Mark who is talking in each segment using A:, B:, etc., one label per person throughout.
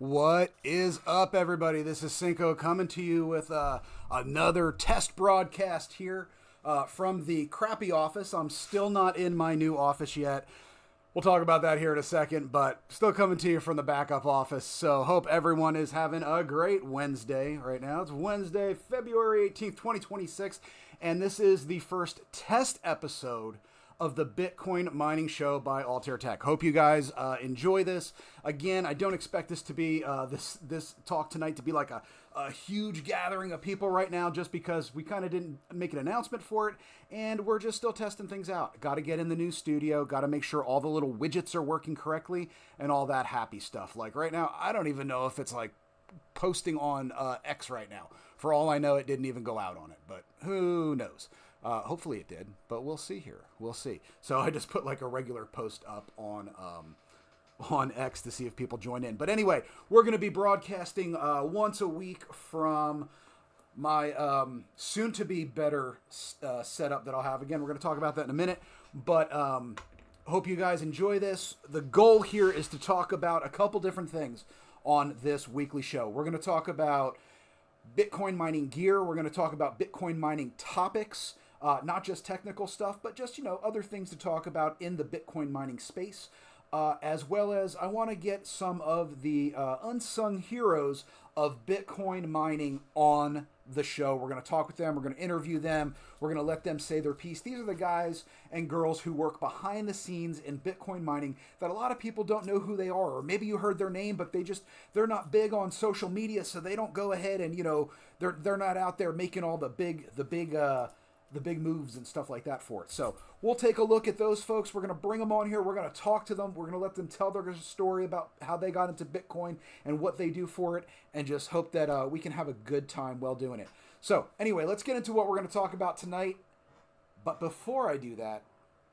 A: What is up, everybody? This is Cinco coming to you with another test broadcast here from the crappy office. I'm still not in my new office yet. We'll talk about that here in a second, but still coming to you from the backup office. So hope everyone is having a great Wednesday right now. It's Wednesday, February 18th, 2026, and this is the first test episode of the Bitcoin mining show by Altair Tech. Hope you guys enjoy this. Again, I don't expect this to be this talk tonight to be like a huge gathering of people right now, just because we kind of didn't make an announcement for it, and we're just still testing things out. Got to get in the new studio, got to make sure all the little widgets are working correctly, and all that happy stuff. Like right now, I don't even know if it's like posting on X right now. For all I know, it didn't even go out on it, but who knows? Hopefully it did, but we'll see here. We'll see. So I just put like a regular post up on X to see if people join in. But anyway, we're going to be broadcasting once a week from my soon-to-be better setup that I'll have. Again, we're going to talk about that in a minute. But hope you guys enjoy this. The goal here is to talk about a couple different things on this weekly show. We're going to talk about Bitcoin mining gear. We're going to talk about Bitcoin mining topics. Not just technical stuff, but just, other things to talk about in the Bitcoin mining space, as well as I want to get some of the unsung heroes of Bitcoin mining on the show. We're going to talk with them. We're going to interview them. We're going to let them say their piece. These are the guys and girls who work behind the scenes in Bitcoin mining that a lot of people don't know who they are, or maybe you heard their name, but they're not big on social media, so they don't go ahead and, they're not out there making all the big moves and stuff like that for it. So we'll take a look at those folks. We're going to bring them on here. We're going to talk to them. We're going to let them tell their story about how they got into Bitcoin and what they do for it, and just hope that we can have a good time while doing it. So anyway, let's get into what we're going to talk about tonight. But before I do that,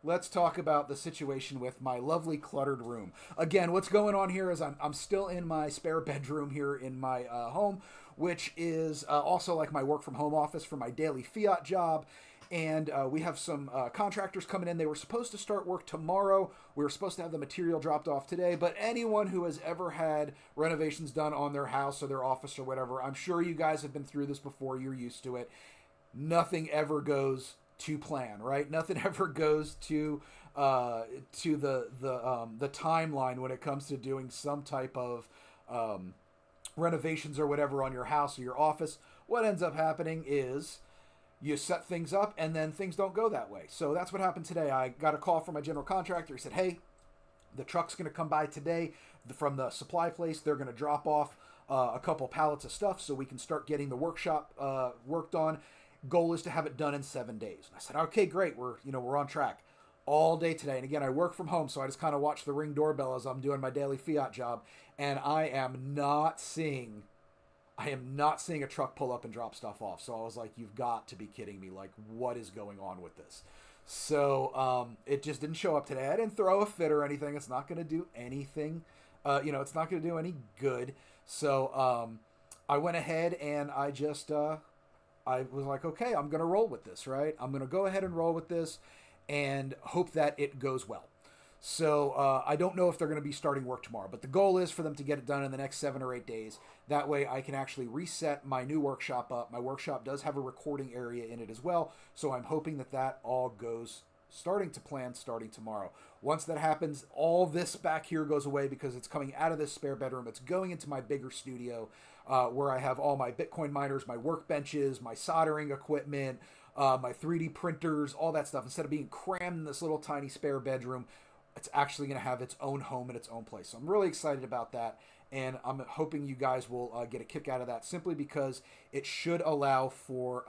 A: let's talk about the situation with my lovely cluttered room. Again, what's going on here is I'm still in my spare bedroom here in my home, which is also like my work from home office for my daily fiat job. And we have some contractors coming in. They were supposed to start work tomorrow. We were supposed to have the material dropped off today. But anyone who has ever had renovations done on their house or their office or whatever, I'm sure you guys have been through this before. You're used to it. Nothing ever goes to plan, right? Nothing ever goes to the timeline when it comes to doing some type of renovations or whatever on your house or your office. What ends up happening is you set things up and then things don't go that way. So that's what happened today. I got a call from my general contractor. He said, hey, the truck's going to come by today from the supply place. They're going to drop off a couple pallets of stuff so we can start getting the workshop worked on. Goal is to have it done in 7 days. And I said, okay, great. We're on track all day today. And again, I work from home, so I just kind of watch the Ring doorbell as I'm doing my daily fiat job. And I am not seeing a truck pull up and drop stuff off. So I was like, you've got to be kidding me. Like, what is going on with this? So it just didn't show up today. I didn't throw a fit or anything. It's not going to do anything. It's not going to do any good. So I went ahead and I just I was like, okay, I'm going to roll with this, right? I'm going to go ahead and roll with this and hope that it goes well. So I don't know if they're going to be starting work tomorrow, but the goal is for them to get it done in the next 7 or 8 days. That way I can actually reset my new workshop up. My workshop does have a recording area in it as well, so I'm hoping that all goes starting to plan starting tomorrow. Once that happens, all this back here goes away because it's coming out of this spare bedroom. It's going into my bigger studio where I have all my Bitcoin miners, my workbenches, my soldering equipment, my 3D printers, all that stuff. Instead of being crammed in this little tiny spare bedroom, it's actually going to have its own home and its own place. So I'm really excited about that, and I'm hoping you guys will get a kick out of that simply because it should allow for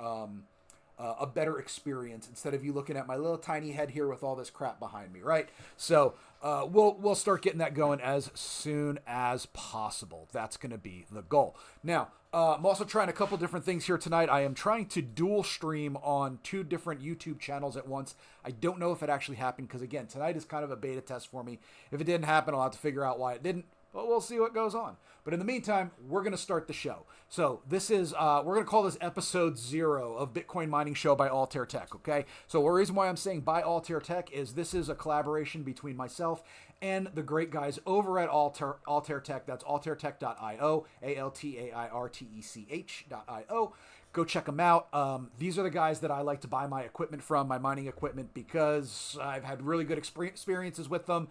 A: a better experience instead of you looking at my little tiny head here with all this crap behind me, right? So we'll start getting that going as soon as possible. That's going to be the goal. Now, I'm also trying a couple different things here tonight. I am trying to dual stream on 2 different YouTube channels at once. I don't know if it actually happened because, again, tonight is kind of a beta test for me. If it didn't happen, I'll have to figure out why it didn't. but we'll see what goes on. But in the meantime, we're going to start the show. So this is, we're going to call this episode 0 of Bitcoin Mining Show by Altair Tech, okay? So the reason why I'm saying by Altair Tech is this is a collaboration between myself and the great guys over at Altair Tech. That's altairtech.io, ALTAIRTECH.io. Go check them out. These are the guys that I like to buy my equipment from, my mining equipment, because I've had really good experiences with them.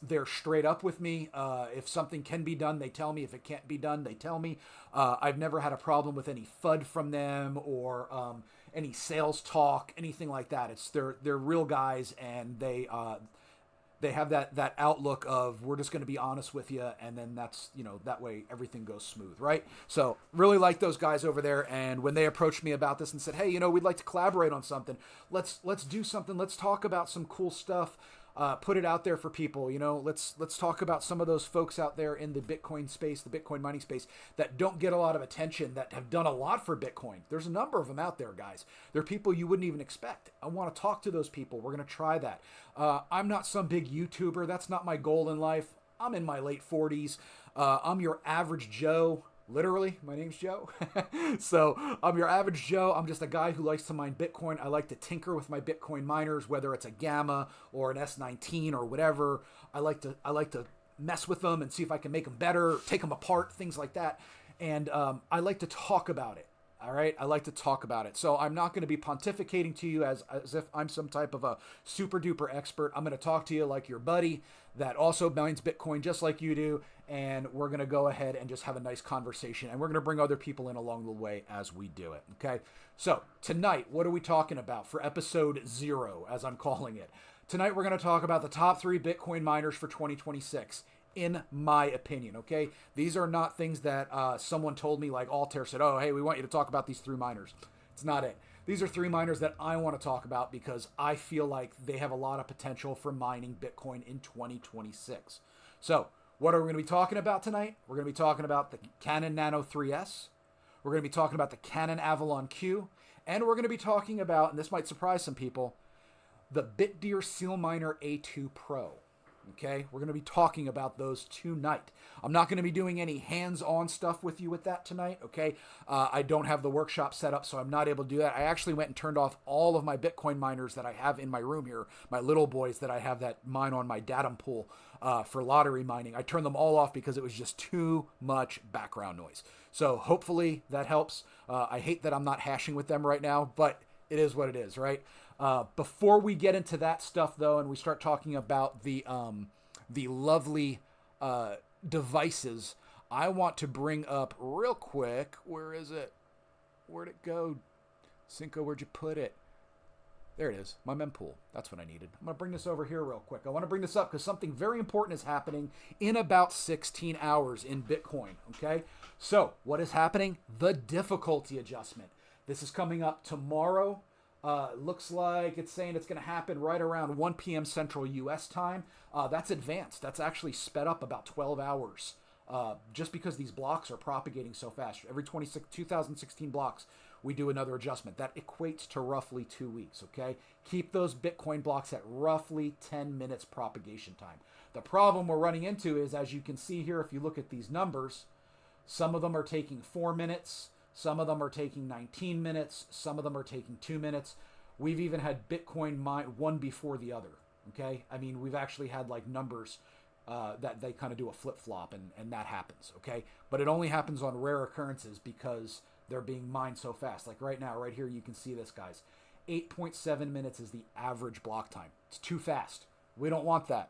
A: They're straight up with me. If something can be done, they tell me. If it can't be done, they tell me. I've never had a problem with any FUD from them or any sales talk, anything like that. They're real guys, and they have that outlook of, we're just going to be honest with you, and then that's, that way everything goes smooth, right? So really like those guys over there, and when they approached me about this and said, hey, we'd like to collaborate on something, let's do something, let's talk about some cool stuff, put it out there for people, let's talk about some of those folks out there in the Bitcoin space, the Bitcoin mining space, that don't get a lot of attention, that have done a lot for Bitcoin. There's a number of them out there, guys. They're people you wouldn't even expect. I want to talk to those people. We're going to try that. I'm not some big YouTuber. That's not my goal in life. I'm in my late 40s. I'm your average Joe. Literally, my name's Joe. So I'm your average Joe. I'm just a guy who likes to mine Bitcoin. I like to tinker with my Bitcoin miners, whether it's a Gamma or an S19 or whatever. I like to mess with them and see if I can make them better, take them apart, things like that. And I like to talk about it. All right, I like to talk about it. So I'm not going to be pontificating to you as if I'm some type of a super duper expert. I'm going to talk to you like your buddy that also mines Bitcoin just like you do. And we're going to go ahead and just have a nice conversation. And we're going to bring other people in along the way as we do it. Okay, so tonight, what are we talking about for episode 0, as I'm calling it? Tonight, we're going to talk about the top 3 Bitcoin miners for 2026. In my opinion, okay? These are not things that someone told me, like Altair said, oh, hey, we want you to talk about these 3 miners. It's not it. These are 3 miners that I want to talk about because I feel like they have a lot of potential for mining Bitcoin in 2026. So what are we going to be talking about tonight? We're going to be talking about the Canon Nano 3S. We're going to be talking about the Canon Avalon Q. And we're going to be talking about, and this might surprise some people, the Bitdeer SealMiner A2 Pro. Okay, we're going to be talking about those tonight. I'm not going to be doing any hands-on stuff with you with that tonight, okay? I don't have the workshop set up, so I'm not able to do that. I actually went and turned off all of my Bitcoin miners that I have in my room here, my little boys that I have that mine on my datum pool for lottery mining. I turned them all off because it was just too much background noise. So hopefully that helps. I hate that I'm not hashing with them right now, but it is what it is, right? Before we get into that stuff, though, and we start talking about the lovely devices, I want to bring up real quick. Where is it? Where'd it go? Cinco, where'd you put it? There it is, my mempool. That's what I needed. I'm going to bring this over here real quick. I want to bring this up because something very important is happening in about 16 hours in Bitcoin, okay? So what is happening? The difficulty adjustment. This is coming up tomorrow. Looks like it's saying it's going to happen right around 1 p.m. Central U.S. time. That's advanced. That's actually sped up about 12 hours just because these blocks are propagating so fast. Every 2016 blocks, we do another adjustment. That equates to roughly 2 weeks, okay? Keep those Bitcoin blocks at roughly 10 minutes propagation time. The problem we're running into is, as you can see here, if you look at these numbers, some of them are taking 4 minutes. Some of them are taking 19 minutes. Some of them are taking 2 minutes. We've even had Bitcoin mine one before the other, okay? I mean, we've actually had like numbers that they kind of do a flip-flop, and that happens, okay? But it only happens on rare occurrences because they're being mined so fast. Like right now, right here, you can see this, guys. 8.7 minutes is the average block time. It's too fast. We don't want that.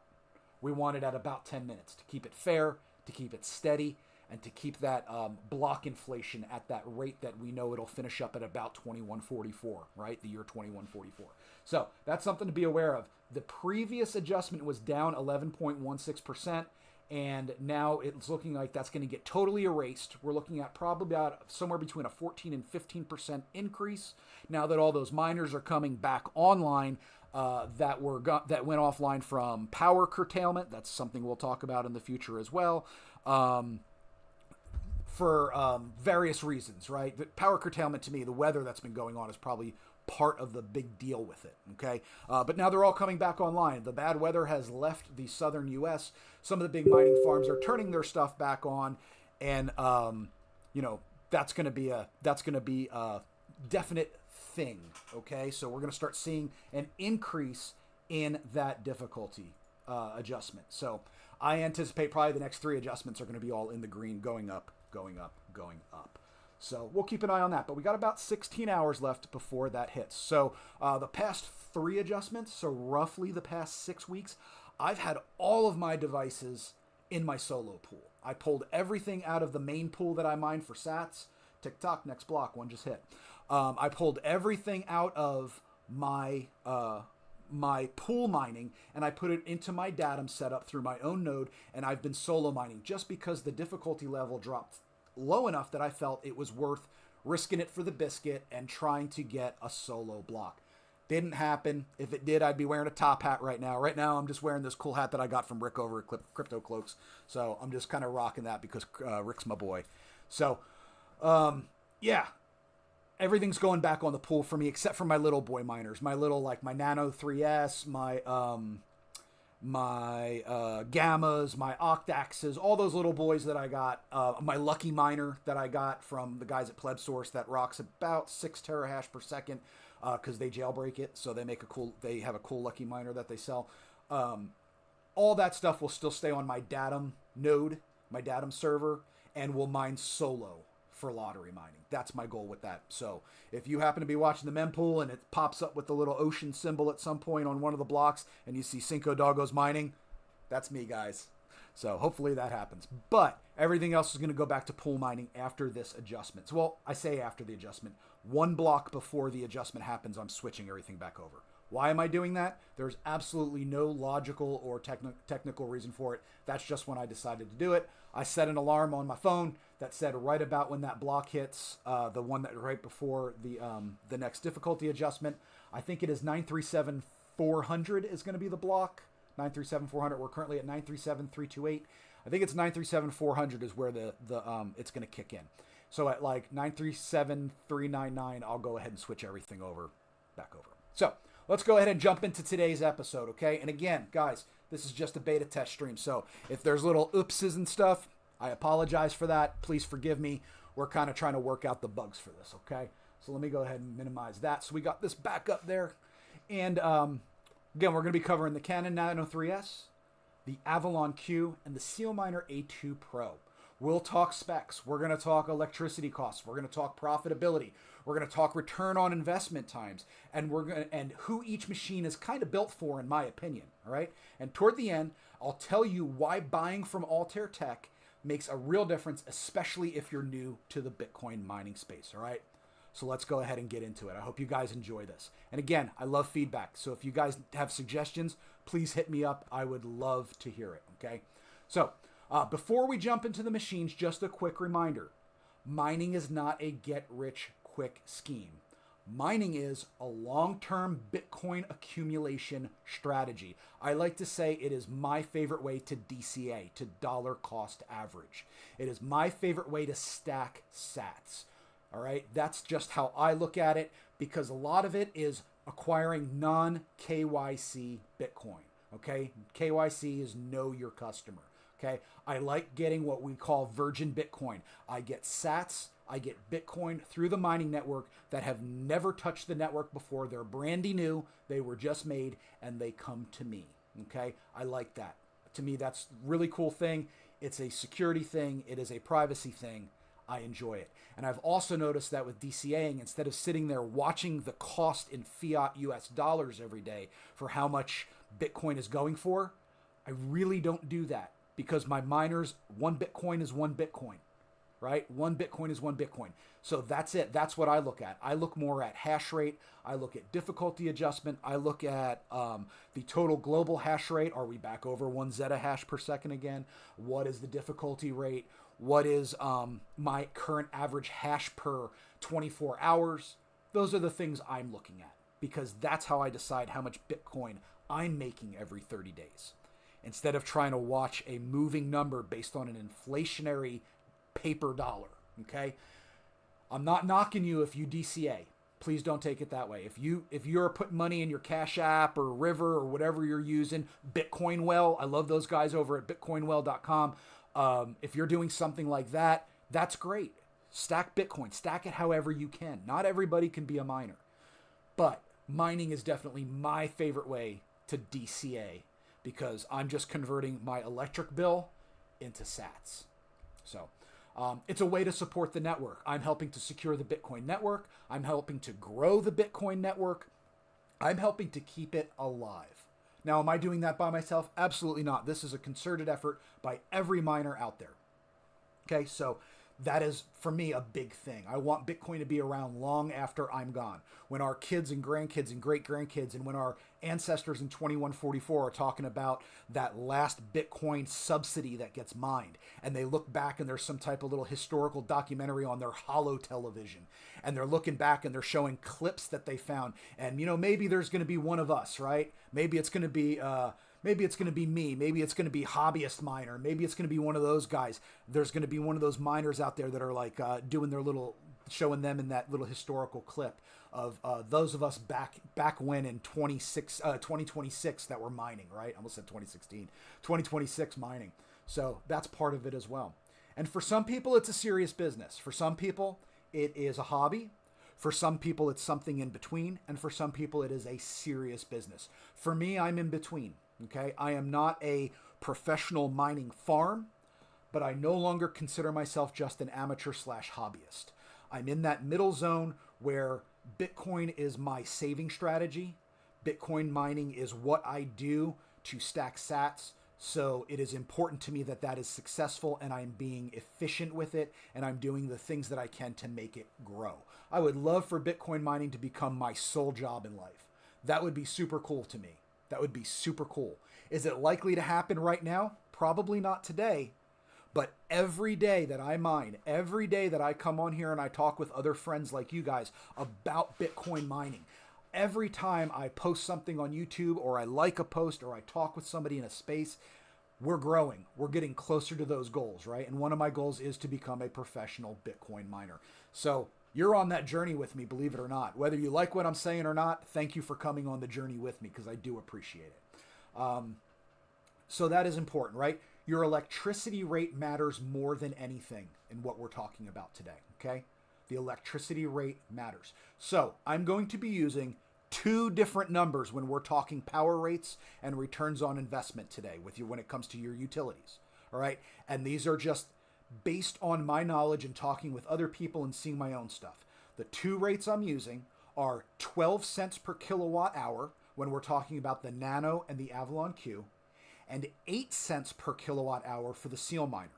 A: We want it at about 10 minutes to keep it fair, to keep it steady, and to keep that block inflation at that rate that we know it'll finish up at about 2144, right? The year 2144. So that's something to be aware of. The previous adjustment was down 11.16%, and now it's looking like that's going to get totally erased. We're looking at probably about somewhere between a 14 and 15% increase now that all those miners are coming back online that went offline from power curtailment. That's something we'll talk about in the future as well. For various reasons, right? The power curtailment, to me, the weather that's been going on is probably part of the big deal with it. Okay. But now they're all coming back online. The bad weather has left the southern U.S. Some of the big mining farms are turning their stuff back on. And, that's going to be a definite thing. Okay. So we're going to start seeing an increase in that difficulty adjustment. So I anticipate probably the next 3 adjustments are going to be all in the green, going up, going up, going up. So we'll keep an eye on that. But we got about 16 hours left before that hits. So the past 3 adjustments, so roughly the past 6 weeks, I've had all of my devices in my solo pool. I pulled everything out of the main pool that I mined for sats. Tick-tock, next block, one just hit. I pulled everything out of my pool mining, and I put it into my datum setup through my own node, and I've been solo mining just because the difficulty level dropped low enough that I felt it was worth risking it for the biscuit and trying to get a solo block. Didn't happen. If it did, I'd be wearing a top hat right now. Right now, I'm just wearing this cool hat that I got from Rick over at Crypto Cloaks. So I'm just kind of rocking that because Rick's my boy. So, yeah. Everything's going back on the pool for me except for my little boy miners. My little, like my Nano 3S, my Gammas, my Octaxes, all those little boys that I got. My Lucky Miner that I got from the guys at Pleb Source that rocks about 6 terahash per second because they jailbreak it. So they have a cool Lucky Miner that they sell. All that stuff will still stay on my datum node, my datum server, and will mine solo for lottery mining. That's my goal with that. So if you happen to be watching the mempool and it pops up with the little ocean symbol at some point on one of the blocks and you see Cinco Doggos mining, that's me, guys. So hopefully that happens. But everything else is going to go back to pool mining after this adjustment. So, well, I say after the adjustment. 1 block before the adjustment happens, I'm switching everything back over. Why am I doing that? There's absolutely no logical or technical reason for it. That's just when I decided to do it. I set an alarm on my phone that said right about when that block hits, the one that right before the next difficulty adjustment. I think it is 937-400 is going to be the block. 937-400. We're currently at 937-328. I think it's 937-400 is where the it's going to kick in. So at like 937-399, I'll go ahead and switch everything back over. So let's go ahead and jump into today's episode, okay? And again, guys, this is just a beta test stream. So if there's little oopses and stuff, I apologize for that. Please forgive me. We're kind of trying to work out the bugs for this, okay? So let me go ahead and minimize that. So we got this back up there. And again, we're going to be covering the Canon Nano 3S, the Avalon Q, and the SealMiner A2 Pro. We'll talk specs. We're going to talk electricity costs. We're going to talk profitability. We're going to talk return on investment times, and and who each machine is kind of built for, in my opinion. All right. And toward the end, I'll tell you why buying from Altair Tech makes a real difference, especially if you're new to the Bitcoin mining space. All right. So let's go ahead and get into it. I hope you guys enjoy this. And again, I love feedback. So if you guys have suggestions, please hit me up. I would love to hear it. Okay. So before we jump into the machines, just a quick reminder. Mining is not a get-rich-quick scheme. Mining is a long-term Bitcoin accumulation strategy. I like to say it is my favorite way to DCA, to dollar cost average. It is my favorite way to stack sats. All right, that's just how I look at it because a lot of it is acquiring non-KYC Bitcoin. Okay, KYC is know your customer. Okay, I like getting what we call virgin Bitcoin. I get sats, I get Bitcoin through the mining network that have never touched the network before. They're brandy new, they were just made, and they come to me. Okay, I like that. To me, that's a really cool thing. It's a security thing. It is a privacy thing. I enjoy it. And I've also noticed that with DCAing, instead of sitting there watching the cost in fiat US dollars every day for how much Bitcoin is going for, I really don't do that. Because my miners, 1 Bitcoin is 1 Bitcoin, right? 1 Bitcoin is 1 Bitcoin. So that's it. That's what I look at. I look more at hash rate. I look at difficulty adjustment. I look at the total global hash rate. Are we back over 1 zettahash per second again? What is the difficulty rate? What is my current average hash per 24 hours? Those are the things I'm looking at because that's how I decide how much Bitcoin I'm making every 30 days. Instead of trying to watch a moving number based on an inflationary paper dollar, okay? I'm not knocking you if you DCA. Please don't take it that way. If you're putting money in your Cash App or River or whatever you're using, Bitcoinwell, I love those guys over at bitcoinwell.com. If you're doing something like that, that's great. Stack Bitcoin, stack it however you can. Not everybody can be a miner, but mining is definitely my favorite way to DCA because I'm just converting my electric bill into sats. So it's a way to support the network. I'm helping to secure the Bitcoin network. I'm helping to grow the Bitcoin network. I'm helping to keep it alive. Now, am I doing that by myself? Absolutely not. This is a concerted effort by every miner out there. Okay, so that is, for me, a big thing. I want Bitcoin to be around long after I'm gone. When our kids and grandkids and great-grandkids and when our ancestors in 2144 are talking about that last Bitcoin subsidy that gets mined, and they look back and there's some type of little historical documentary on their holo television, and they're looking back and they're showing clips that they found, and, maybe there's going to be one of us, right? Maybe it's going to be... Maybe it's going to be me. Maybe it's going to be hobbyist miner. Maybe it's going to be one of those guys. There's going to be one of those miners out there that are like doing their little, showing them in that little historical clip of those of us back when in 2026 that were mining, right? I almost said 2016, 2026 mining. So that's part of it as well. And for some people, it's a serious business. For some people, it is a hobby. For some people, it's something in between. And for some people, it is a serious business. For me, I'm in between. Okay, I am not a professional mining farm, but I no longer consider myself just an amateur / hobbyist. I'm in that middle zone where Bitcoin is my saving strategy. Bitcoin mining is what I do to stack sats. So it is important to me that that is successful and I'm being efficient with it and I'm doing the things that I can to make it grow. I would love for Bitcoin mining to become my sole job in life. That would be super cool to me. That would be super cool. Is it likely to happen right now? Probably not today. But every day that I mine, every day that I come on here and I talk with other friends like you guys about Bitcoin mining, every time I post something on YouTube or I like a post or I talk with somebody in a space, we're growing. We're getting closer to those goals, right? And one of my goals is to become a professional Bitcoin miner. So you're on that journey with me, believe it or not. Whether you like what I'm saying or not, thank you for coming on the journey with me because I do appreciate it. So that is important, right? Your electricity rate matters more than anything in what we're talking about today, okay? The electricity rate matters. So I'm going to be using two different numbers when we're talking power rates and returns on investment today with you when it comes to your utilities, all right? And these are just based on my knowledge and talking with other people and seeing my own stuff. The two rates I'm using are 12 cents per kilowatt hour when we're talking about the Nano and the Avalon Q, and 8 cents per kilowatt hour for the Seal Miner.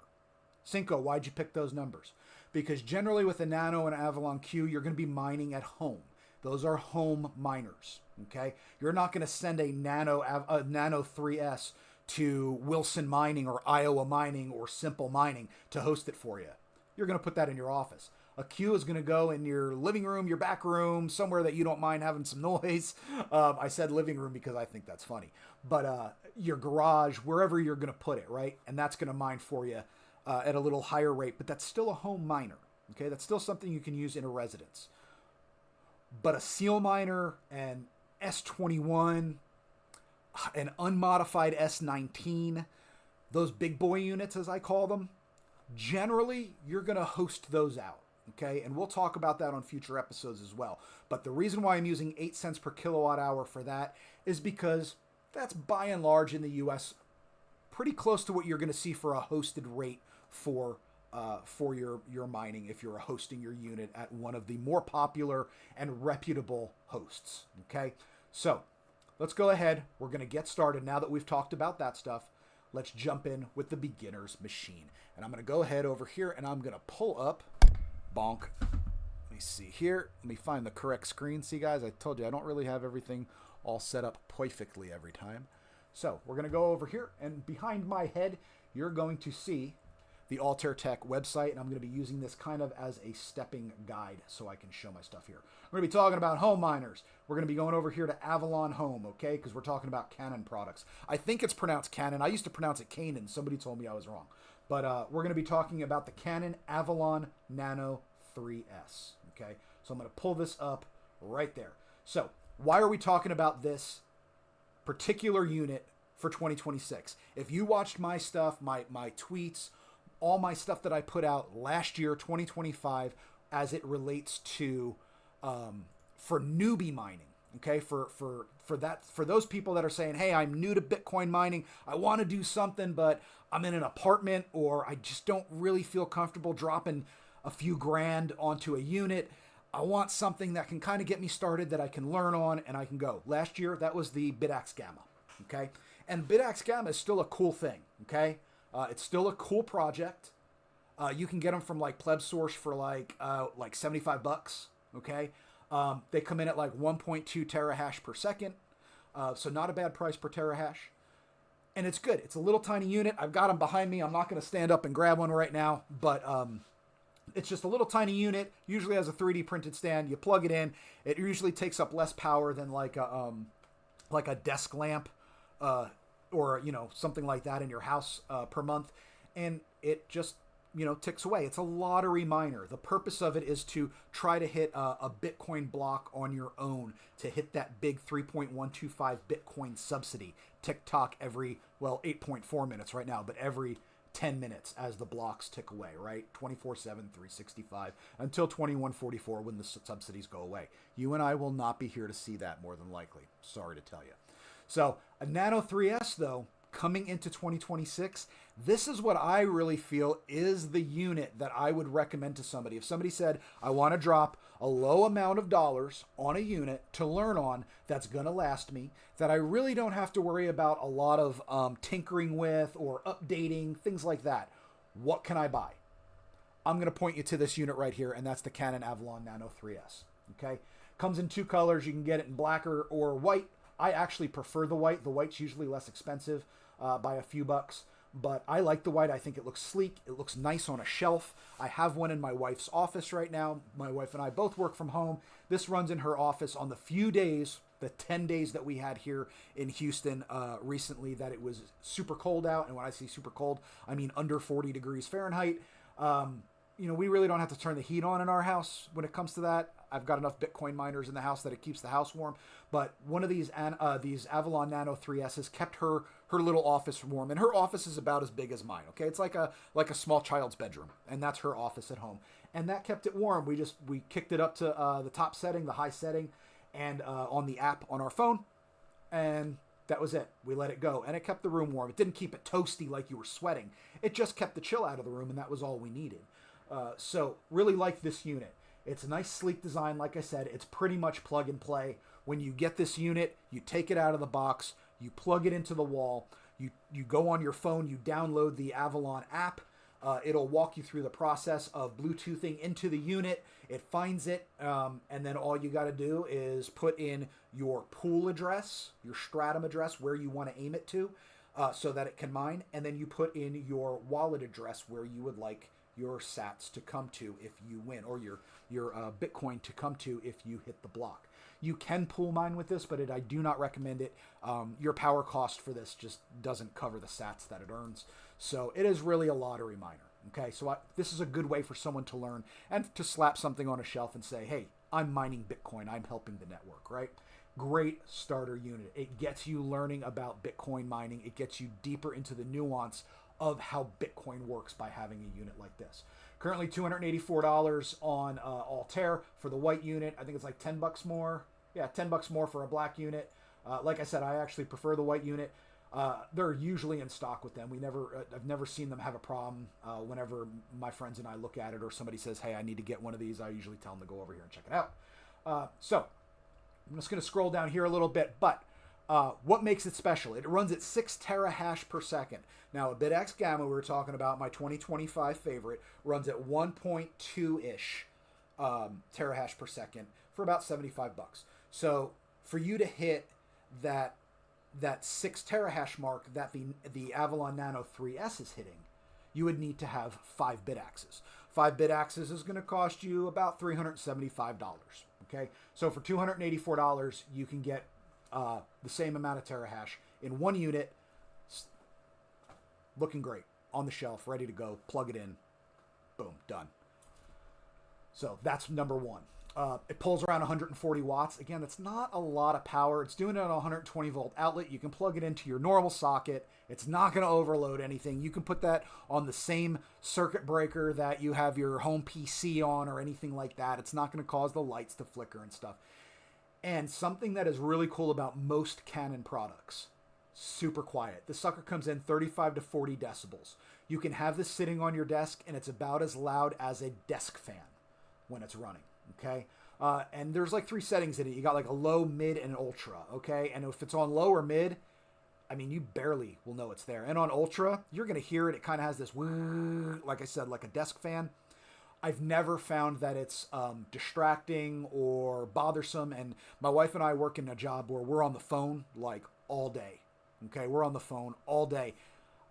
A: Cinco, why'd you pick those numbers? Because generally with a Nano and Avalon Q, you're going to be mining at home. Those are home miners, okay? You're not going to send a Nano 3S to Wilson Mining or Iowa Mining or Simple Mining to host it for you. You're going to put that in your office. A Q is going to go in your living room, your back room, somewhere that you don't mind having some noise. I said living room because I think that's funny. But your garage, wherever you're going to put it, right? And that's going to mine for you at a little higher rate. But that's still a home miner, okay? That's still something you can use in a residence. But a Seal Miner, an S21, an unmodified S19, those big boy units, as I call them, generally, you're going to host those out, okay? And we'll talk about that on future episodes as well. But the reason why I'm using 8 cents per kilowatt hour for that is because that's by and large in the U.S. pretty close to what you're going to see for a hosted rate for your mining if you're hosting your unit at one of the more popular and reputable hosts, okay? So let's go ahead. We're going to get started now that we've talked about that stuff. Let's jump in with the beginner's machine. And I'm going to go ahead over here and I'm going to pull up, bonk. Let me see here. Let me find the correct screen. See, guys, I told you I don't really have everything all set up perfectly every time. So we're going to go over here, and behind my head, you're going to see the Altair Tech website, and I'm going to be using this kind of as a stepping guide so I can show my stuff here. We're going to be talking about home miners. We're going to be going over here to Avalon Home, okay, because we're talking about Canon products. I think it's pronounced Canon. I used to pronounce it Canon. Somebody told me I was wrong. But we're going to be talking about the Canon Avalon Nano 3S, okay? So I'm going to pull this up right there. So why are we talking about this particular unit for 2026? If you watched my stuff, my tweets, all my stuff that I put out last year, 2025, as it relates to for newbie mining, okay, for those people that are saying, hey, I'm new to Bitcoin mining, I want to do something, but I'm in an apartment, or I just don't really feel comfortable dropping a few grand onto a unit. I want something that can kind of get me started, that I can learn on, and I can go. Last year, that was the BitAxe Gamma, okay? And BitAxe Gamma is still a cool thing, okay? It's still a cool project. You can get them from like Pleb Source for like $75, okay? They come in at like 1.2 terahash per second, so not a bad price per terahash. And it's good. It's a little tiny unit. I've got them behind me. I'm not going to stand up and grab one right now, but it's just a little tiny unit. Usually has a 3D printed stand. You plug it in. It usually takes up less power than like a desk lamp, or something like that in your house per month, and it just ticks away. It's a lottery miner. The purpose of it is to try to hit a Bitcoin block on your own, to hit that big 3.125 Bitcoin subsidy. TikTok every 8.4 minutes right now, but every 10 minutes as the blocks tick away, right? 24/7, 365 until 2144 when the subsidies go away. You and I will not be here to see that, more than likely. Sorry to tell you. So a Nano 3S, though, coming into 2026, this is what I really feel is the unit that I would recommend to somebody. If somebody said, I want to drop a low amount of dollars on a unit to learn on that's going to last me, that I really don't have to worry about a lot of tinkering with or updating, things like that, what can I buy? I'm going to point you to this unit right here, and that's the Canon Avalon Nano 3S. Okay, comes in two colors. You can get it in black or white. I actually prefer the white. The white's usually less expensive by a few bucks, but I like the white. I think it looks sleek. It looks nice on a shelf. I have one in my wife's office right now. My wife and I both work from home. This runs in her office on the few days, the 10 days that we had here in Houston recently, that it was super cold out. And when I say super cold, I mean under 40 degrees Fahrenheit. We really don't have to turn the heat on in our house when it comes to that. I've got enough Bitcoin miners in the house that it keeps the house warm. But one of these Avalon Nano 3Ss kept her little office warm, and her office is about as big as mine. Okay, it's like a small child's bedroom, and that's her office at home. And that kept it warm. We kicked it up to the top setting, the high setting, and on the app on our phone, and that was it. We let it go, and it kept the room warm. It didn't keep it toasty like you were sweating. It just kept the chill out of the room, and that was all we needed. So really like this unit. It's a nice, sleek design. Like I said, it's pretty much plug and play. When you get this unit, you take it out of the box, you plug it into the wall, you go on your phone, you download the Avalon app. It'll walk you through the process of Bluetoothing into the unit. It finds it, and then all you got to do is put in your pool address, your stratum address, where you want to aim it to, so that it can mine, and then you put in your wallet address where you would like your sats to come to if you win, or your Bitcoin to come to if you hit the block. You can pool mine with this, but I do not recommend it. Your power cost for this just doesn't cover the sats that it earns. So it is really a lottery miner. Okay, so this is a good way for someone to learn and to slap something on a shelf and say, hey, I'm mining Bitcoin. I'm helping the network, right? Great starter unit. It gets you learning about Bitcoin mining. It gets you deeper into the nuance of how Bitcoin works by having a unit like this. Currently $284 on Altair for the white unit. I think it's like $10 more. Yeah, $10 more for a black unit. Like I said, I actually prefer the white unit. They're usually in stock with them. I've never seen them have a problem. Whenever my friends and I look at it, or somebody says, hey, I need to get one of these, I usually tell them to go over here and check it out. So I'm just going to scroll down here a little bit, but what makes it special? It runs at 6 terahash per second. Now, a BitAxe Gamma we were talking about, my 2025 favorite, runs at 1.2-ish terahash per second for about $75. So for you to hit that 6 terahash mark that the Avalon Nano 3S is hitting, you would need to have 5 BitAxes. 5 BitAxes is going to cost you about $375. Okay, so for $284, you can get the same amount of terahash in one unit, looking great on the shelf, ready to go. Plug it in, boom, done. So that's number one. It pulls around 140 watts. Again, that's not a lot of power. It's doing it on a 120 volt outlet. You can plug it into your normal socket. It's not going to overload anything. You can put that on the same circuit breaker that you have your home PC on or anything like that. It's not going to cause the lights to flicker and stuff. And something that is really cool about most Canon products, super quiet. The sucker comes in 35 to 40 decibels. You can have this sitting on your desk and it's about as loud as a desk fan when it's running. Okay. And there's like 3 settings in it. You got like a low, mid, and an ultra. Okay. And if it's on low or mid, I mean, you barely will know it's there. And on ultra, you're going to hear it. It kind of has this, like I said, like a desk fan. I've never found that it's distracting or bothersome. And my wife and I work in a job where we're on the phone like all day. Okay. We're on the phone all day.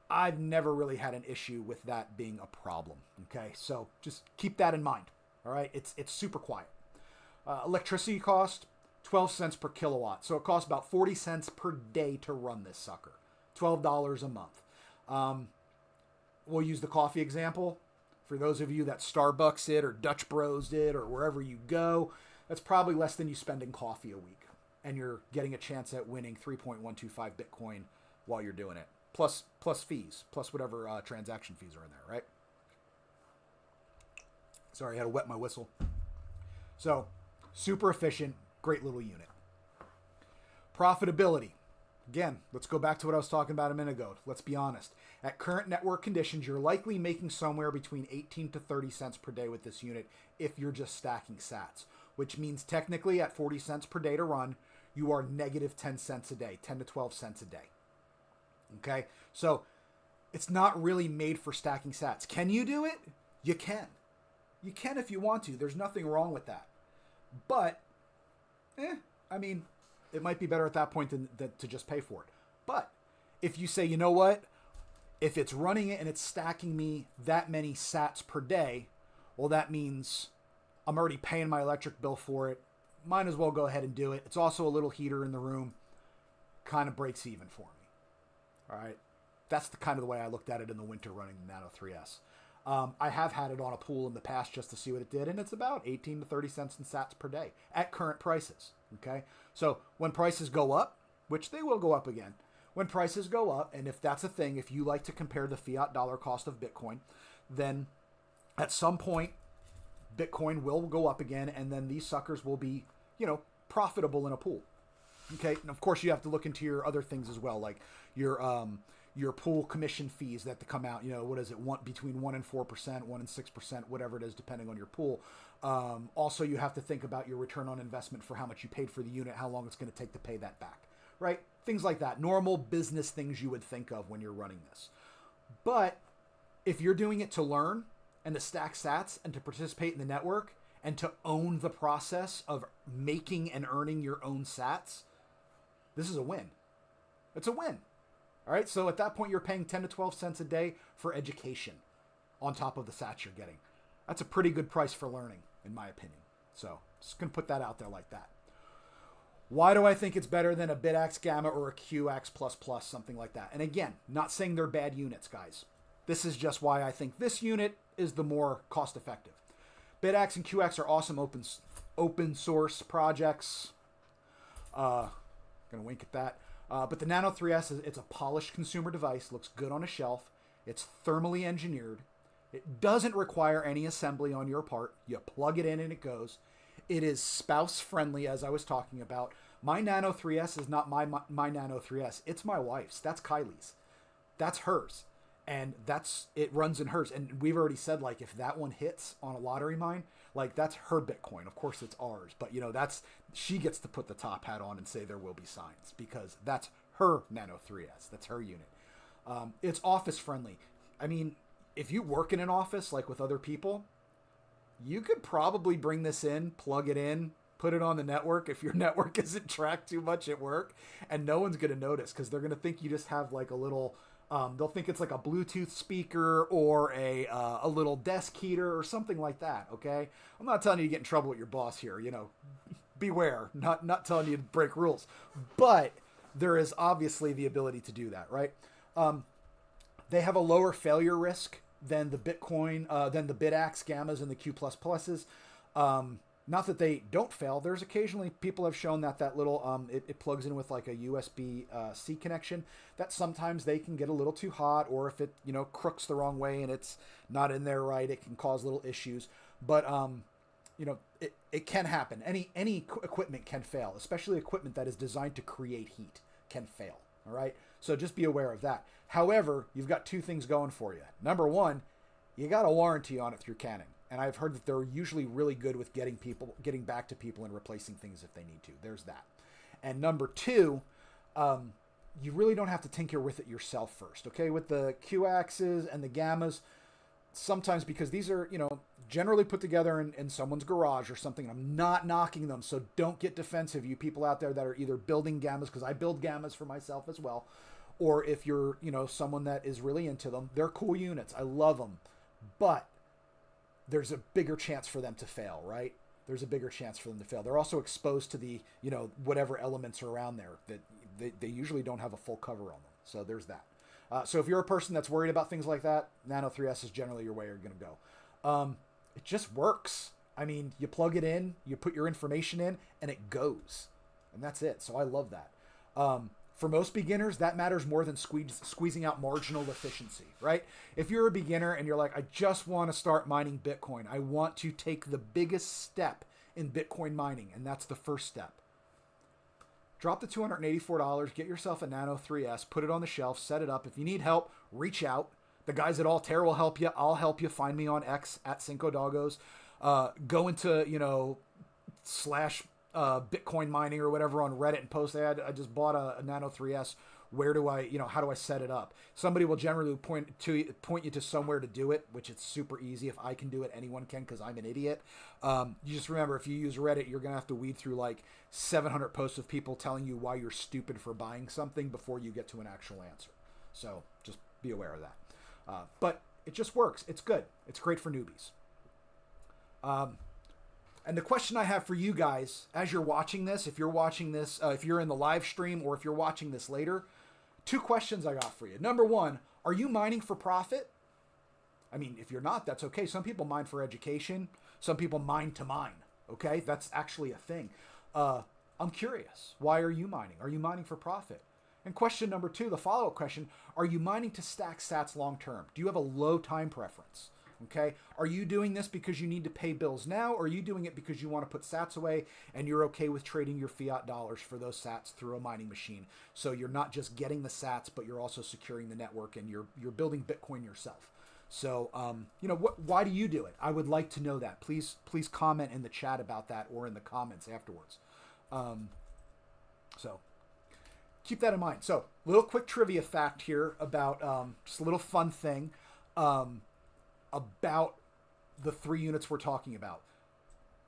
A: I've never really had an issue with that being a problem. Okay. So just keep that in mind. All right, it's super quiet. Electricity cost, 12 cents per kilowatt. So it costs about 40 cents per day to run this sucker. $12 a month. We'll use the coffee example. For those of you that Starbucks it or Dutch Bros it or wherever you go, that's probably less than you spend in coffee a week. And you're getting a chance at winning 3.125 Bitcoin while you're doing it. Plus fees, plus whatever transaction fees are in there, right? Sorry, I had to wet my whistle. So, super efficient, great little unit. Profitability. Again, let's go back to what I was talking about a minute ago. Let's be honest. At current network conditions, you're likely making somewhere between 18 to 30 cents per day with this unit if you're just stacking sats, which means technically at 40 cents per day to run, you are negative 10 cents a day, 10 to 12 cents a day. Okay? So, it's not really made for stacking sats. Can you do it? You can. You can if you want to. There's nothing wrong with that. But, I mean, it might be better at that point than to just pay for it. But if you say, you know what? If it's running it and it's stacking me that many sats per day, well, that means I'm already paying my electric bill for it. Might as well go ahead and do it. It's also a little heater in the room. Kind of breaks even for me. All right. That's the kind of the way I looked at it in the winter running the Nano 3S. I have had it on a pool in the past just to see what it did, and it's about 18 to 30 cents in sats per day at current prices. Okay, so when prices go up, which they will go up again, when prices go up, and if that's a thing, if you like to compare the fiat dollar cost of Bitcoin, then at some point Bitcoin will go up again, and then these suckers will be, profitable in a pool. Okay, and of course you have to look into your other things as well, like your pool commission fees that to come out, what is it? Between 1% and 4%, 1% and 6%, whatever it is, depending on your pool. Also, you have to think about your return on investment for how much you paid for the unit, how long it's going to take to pay that back, right? Things like that. Normal business things you would think of when you're running this. But if you're doing it to learn and to stack sats and to participate in the network and to own the process of making and earning your own sats, this is a win. It's a win. All right, so at that point, you're paying 10 to 12 cents a day for education on top of the sats you're getting. That's a pretty good price for learning, in my opinion. So just going to put that out there like that. Why do I think it's better than a BitAxe Gamma or a QX++, something like that? And again, not saying they're bad units, guys. This is just why I think this unit is the more cost-effective. BitAxe and QX are awesome open source projects. Going to wink at that. But the Nano 3S, it's a polished consumer device, looks good on a shelf. It's thermally engineered. It doesn't require any assembly on your part. You plug it in and it goes. It is spouse friendly, as I was talking about. My Nano 3S is not my Nano 3S. It's my wife's. That's Kylie's. That's hers. And it runs in hers. And we've already said, like, if that one hits on a lottery mine, like, that's her Bitcoin. Of course, it's ours. But, she gets to put the top hat on and say there will be signs because that's her Nano 3S. That's her unit. It's office friendly. I mean, if you work in an office, like with other people, you could probably bring this in, plug it in, put it on the network if your network isn't tracked too much at work, and no one's going to notice because they're going to think you just have like a little... they'll think it's like a Bluetooth speaker or a little desk heater or something like that, okay? I'm not telling you to get in trouble with your boss here, beware. Not telling you to break rules. But there is obviously the ability to do that, right? They have a lower failure risk than the BitAxe Gammas and the Q++s. Not that they don't fail. There's occasionally people have shown that that little it plugs in with like a USB C connection. That sometimes they can get a little too hot, or if it crooks the wrong way and it's not in there right, it can cause little issues. But it can happen. Any equipment can fail, especially equipment that is designed to create heat can fail. All right, so just be aware of that. However, you've got two things going for you. Number one, you got a warranty on it through Canon. And I've heard that they're usually really good with getting back to people and replacing things if they need to. There's that. And number two, you really don't have to tinker with it yourself first. Okay, with the Q-axes and the gammas, sometimes because these are generally put together in someone's garage or something. I'm not knocking them, so don't get defensive, you people out there that are either building gammas, because I build gammas for myself as well, or if you're someone that is really into them. They're cool units. I love them, but there's a bigger chance for them to fail, right? There's a bigger chance for them to fail. They're also exposed to the, whatever elements are around there that they usually don't have a full cover on them. So there's that. So if you're a person that's worried about things like that, Nano 3S is generally your way you're going to go. It just works. I mean, you plug it in, you put your information in, and it goes. And that's it. So I love that. For most beginners, that matters more than squeezing out marginal efficiency, right? If you're a beginner and you're like, I just want to start mining Bitcoin. I want to take the biggest step in Bitcoin mining, and that's the first step. Drop the $284, get yourself a Nano 3S, put it on the shelf, set it up. If you need help, reach out. The guys at Altair will help you. I'll help you. Find me on X at Cinco Doggos. Go into, / Bitcoin mining or whatever on Reddit and post, I just bought a Nano 3S. Where do I, how do I set it up? Somebody will generally point you to somewhere to do it, which it's super easy. If I can do it, anyone can, because I'm an idiot. You just remember, if you use Reddit, you're going to have to weed through like 700 posts of people telling you why you're stupid for buying something before you get to an actual answer. So just be aware of that. But it just works. It's good. It's great for newbies. And the question I have for you guys, as you're watching this, if you're watching this, if you're in the live stream or if you're watching this later, two questions I got for you. Number one, are you mining for profit? I mean, if you're not, that's okay. Some people mine for education. Some people mine to mine. Okay, that's actually a thing. I'm curious. Why are you mining? Are you mining for profit? And question number two, the follow-up question, are you mining to stack sats long term? Do you have a low time preference? Okay, are you doing this because you need to pay bills now, or are you doing it because you want to put sats away and you're okay with trading your fiat dollars for those sats through a mining machine? So you're not just getting the sats, but you're also securing the network and you're building Bitcoin yourself. So, why do you do it? I would like to know that. Please comment in the chat about that or in the comments afterwards. So keep that in mind. So little quick trivia fact here about, just a little fun thing. About the three units we're talking about.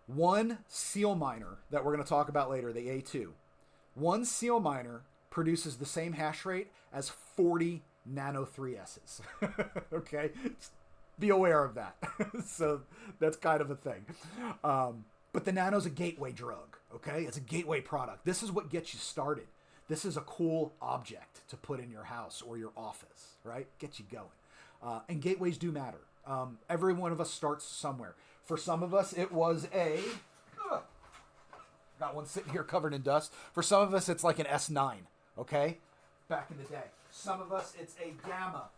A: One seal miner that we're going to talk about later, the A2. One seal miner produces the same hash rate as 40 Nano 3Ss. Okay? Be aware of that. So that's kind of a thing. But the Nano's a gateway drug. Okay? It's a gateway product. This is what gets you started. This is a cool object to put in your house or your office, right? Get you going. And gateways do matter. Every one of us starts somewhere. For some of us, it was got one sitting here covered in dust. For some of us, it's like an S9, okay? Back in the day. Some of us, it's a Gamma,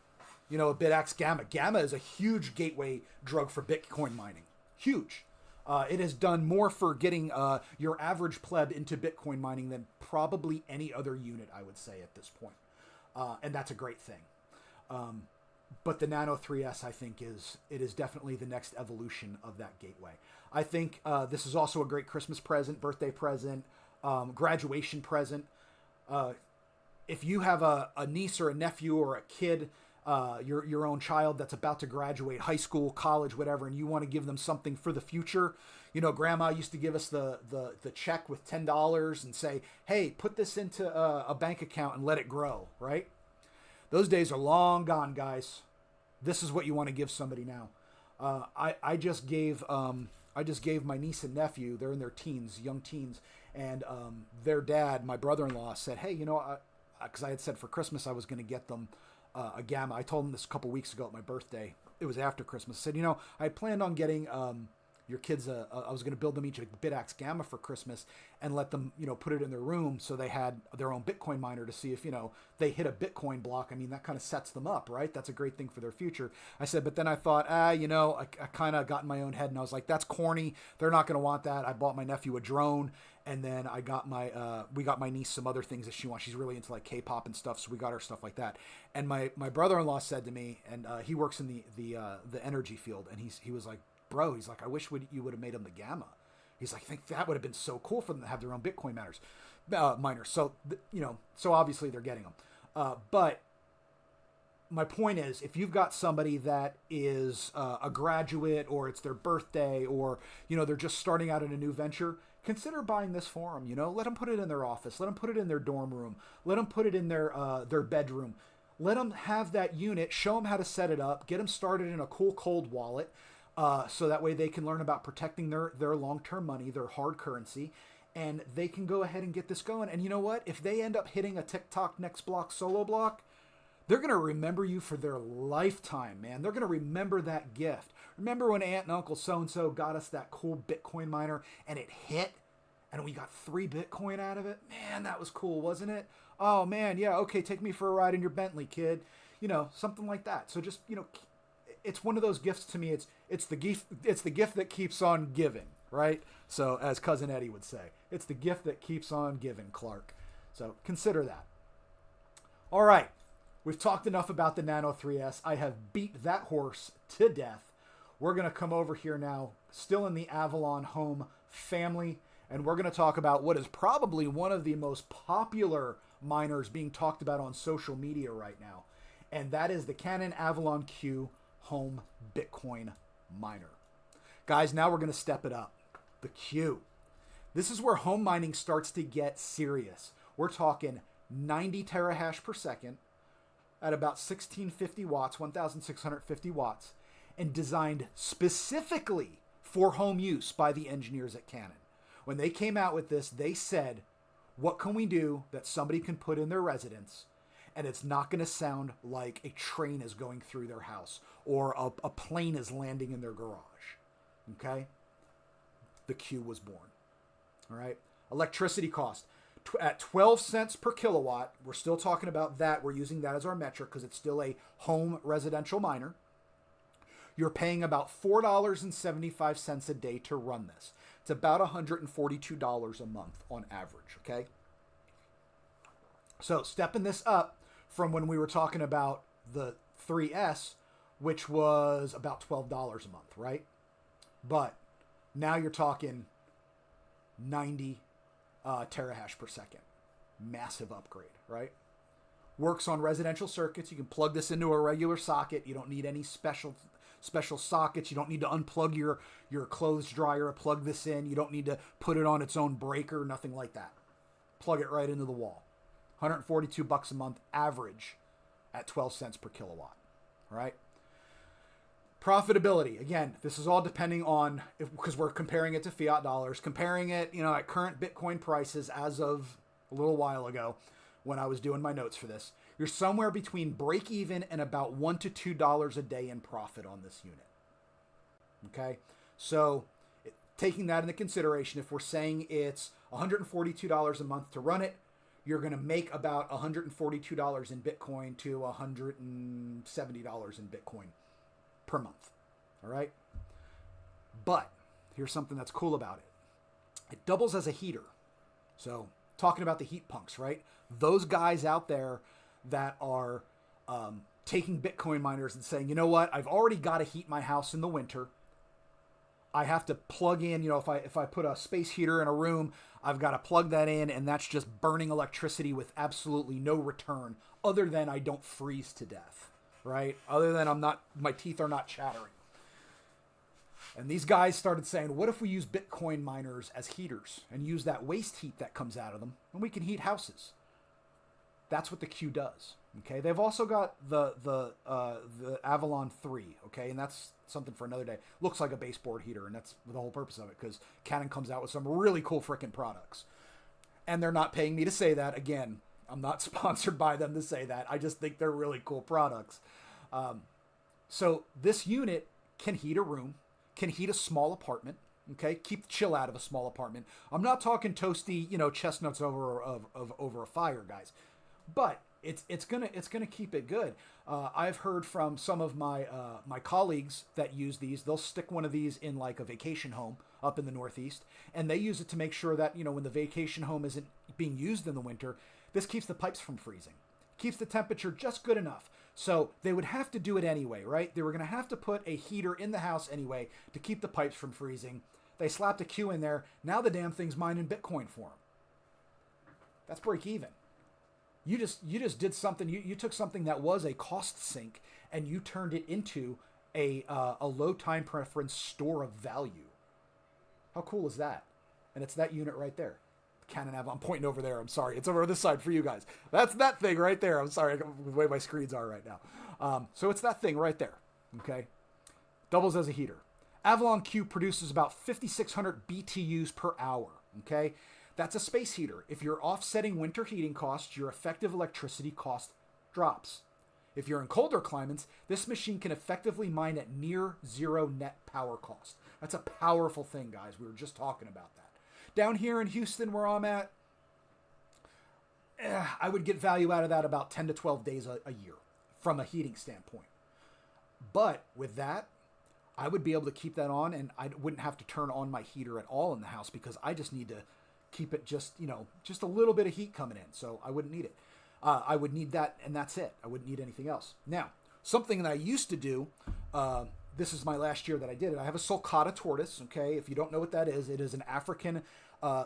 A: a BitAxe Gamma. Gamma is a huge gateway drug for Bitcoin mining. Huge. It has done more for getting your average pleb into Bitcoin mining than probably any other unit, I would say, at this point. And that's a great thing. But the Nano 3S, I think, is definitely the next evolution of that gateway. I think this is also a great Christmas present, birthday present, graduation present. If you have a niece or a nephew or a kid, your own child that's about to graduate high school, college, whatever, and you want to give them something for the future, Grandma used to give us the check with $10 and say, hey, put this into a bank account and let it grow, right? Those days are long gone, guys. This is what you want to give somebody now. I just gave my niece and nephew, they're in their teens, young teens, and their dad, my brother-in-law, said, hey, because I had said for Christmas I was going to get them a Gamma. I told them this a couple weeks ago at my birthday. It was after Christmas. I said, I had planned on getting, your kids, I was going to build them each a BitAxe Gamma for Christmas and let them, put it in their room so they had their own Bitcoin miner to see if, they hit a Bitcoin block. I mean, that kind of sets them up, right? That's a great thing for their future. I said, but then I thought, I kind of got in my own head and I was like, that's corny. They're not going to want that. I bought my nephew a drone, and then I got we got my niece some other things that she wants. She's really into like K-pop and stuff, so we got her stuff like that. And my brother-in-law said to me, and he works in the energy field, and he was like, bro, he's like, I wish you would have made them the Gamma. He's like, I think that would have been so cool for them to have their own Bitcoin miners. So so obviously they're getting them. But my point is, if you've got somebody that is a graduate, or it's their birthday, or they're just starting out in a new venture, consider buying this for them. Let them put it in their office, let them put it in their dorm room, let them put it in their bedroom, let them have that unit, show them how to set it up, get them started in a cool cold wallet, so that way they can learn about protecting their long-term money, their hard currency, and they can go ahead and get this going. And you know what? If they end up hitting a TikTok next block solo block, they're going to remember you for their lifetime, man. They're going to remember that gift. Remember when Aunt and Uncle so-and-so got us that cool Bitcoin miner and it hit and we got 3 Bitcoin out of it? Man, that was cool, wasn't it? Oh, man, yeah, okay, take me for a ride in your Bentley, kid. Something like that. So just, it's one of those gifts to me. It's the gift that keeps on giving, right? So as Cousin Eddie would say, it's the gift that keeps on giving, Clark. So consider that. All right. We've talked enough about the Nano 3S. I have beat that horse to death. We're going to come over here now, still in the Avalon Home family, and we're going to talk about what is probably one of the most popular miners being talked about on social media right now, and that is the Canon Avalon Q Home Bitcoin Miner. Guys, now we're going to step it up. The Q. This is where home mining starts to get serious. We're talking 90 terahash per second, at about 1650 watts, 1650 watts, and designed specifically for home use by the engineers at Canon. When they came out with this, they said, what can we do that somebody can put in their residence and it's not going to sound like a train is going through their house or a plane is landing in their garage? Okay? The Q was born. All right? Electricity cost. At 12 cents per kilowatt, we're still talking about that. We're using that as our metric because it's still a home residential miner. You're paying about $4.75 a day to run this. It's about $142 a month on average, okay? So stepping this up from when we were talking about the 3S, which was about $12 a month, right? But now you're talking 90 terahash per second. Massive upgrade, right? Works on residential circuits. You can plug this into a regular socket. You don't need any special sockets. You don't need to unplug your clothes dryer or plug this in. You don't need to put it on its own breaker, nothing like that. Plug it right into the wall. $142 a month average at 12 cents per kilowatt, right? Profitability, again, this is all depending on, because we're comparing it to fiat dollars, comparing it, at current Bitcoin prices as of a little while ago when I was doing my notes for this. You're somewhere between break even and about $1 to $2 a day in profit on this unit. Okay, so taking that into consideration, if we're saying it's $142 a month to run it, you're going to make about $142 in Bitcoin to $170 in Bitcoin per month. All right. But here's something that's cool about it. It doubles as a heater. So talking about the heat punks, right? Those guys out there that are taking Bitcoin miners and saying, you know what? I've already got to heat my house in the winter. I have to plug in, if I put a space heater in a room, I've got to plug that in, and that's just burning electricity with absolutely no return other than I don't freeze to death. Right? Other than my teeth are not chattering. And these guys started saying, what if we use Bitcoin miners as heaters and use that waste heat that comes out of them and we can heat houses? That's what the Q does. Okay. They've also got the Avalon 3. Okay. And that's something for another day. Looks like a baseboard heater. And that's the whole purpose of it, because Canon comes out with some really cool freaking products. And they're not paying me to say that. Again, I'm not sponsored by them to say that. I just think they're really cool products. So this unit can heat a room, can heat a small apartment. Okay, keep the chill out of a small apartment. I'm not talking toasty, chestnuts over a fire, guys, but it's gonna keep it good. I've heard from some of my colleagues that use these. They'll stick one of these in like a vacation home up in the Northeast, and they use it to make sure that when the vacation home isn't being used in the winter, this keeps the pipes from freezing, keeps the temperature just good enough. So they would have to do it anyway, right? They were gonna have to put a heater in the house anyway to keep the pipes from freezing. They slapped a Q in there. Now the damn thing's mining Bitcoin for them. That's break even. You just did something. You took something that was a cost sink and you turned it into a low time preference store of value. How cool is that? And it's that unit right there. Canon I'm pointing over there. I'm sorry. It's over this side for you guys. That's that thing right there. I'm sorry. The way my screens are right now. So it's that thing right there. Okay. Doubles as a heater. Avalon Q produces about 5,600 BTUs per hour, okay? That's a space heater. If you're offsetting winter heating costs, your effective electricity cost drops. If you're in colder climates, this machine can effectively mine at near zero net power cost. That's a powerful thing, guys. We were just talking about that. Down here in Houston, where I'm at, I would get value out of that about 10 to 12 days a year from a heating standpoint. But with that, I would be able to keep that on, and I wouldn't have to turn on my heater at all in the house because I just need to keep it just a little bit of heat coming in. So I wouldn't need it. I would need that, and that's it. I wouldn't need anything else. Now, something that I used to do, this is my last year that I did it. I have a sulcata tortoise, okay? If you don't know what that is, it is an African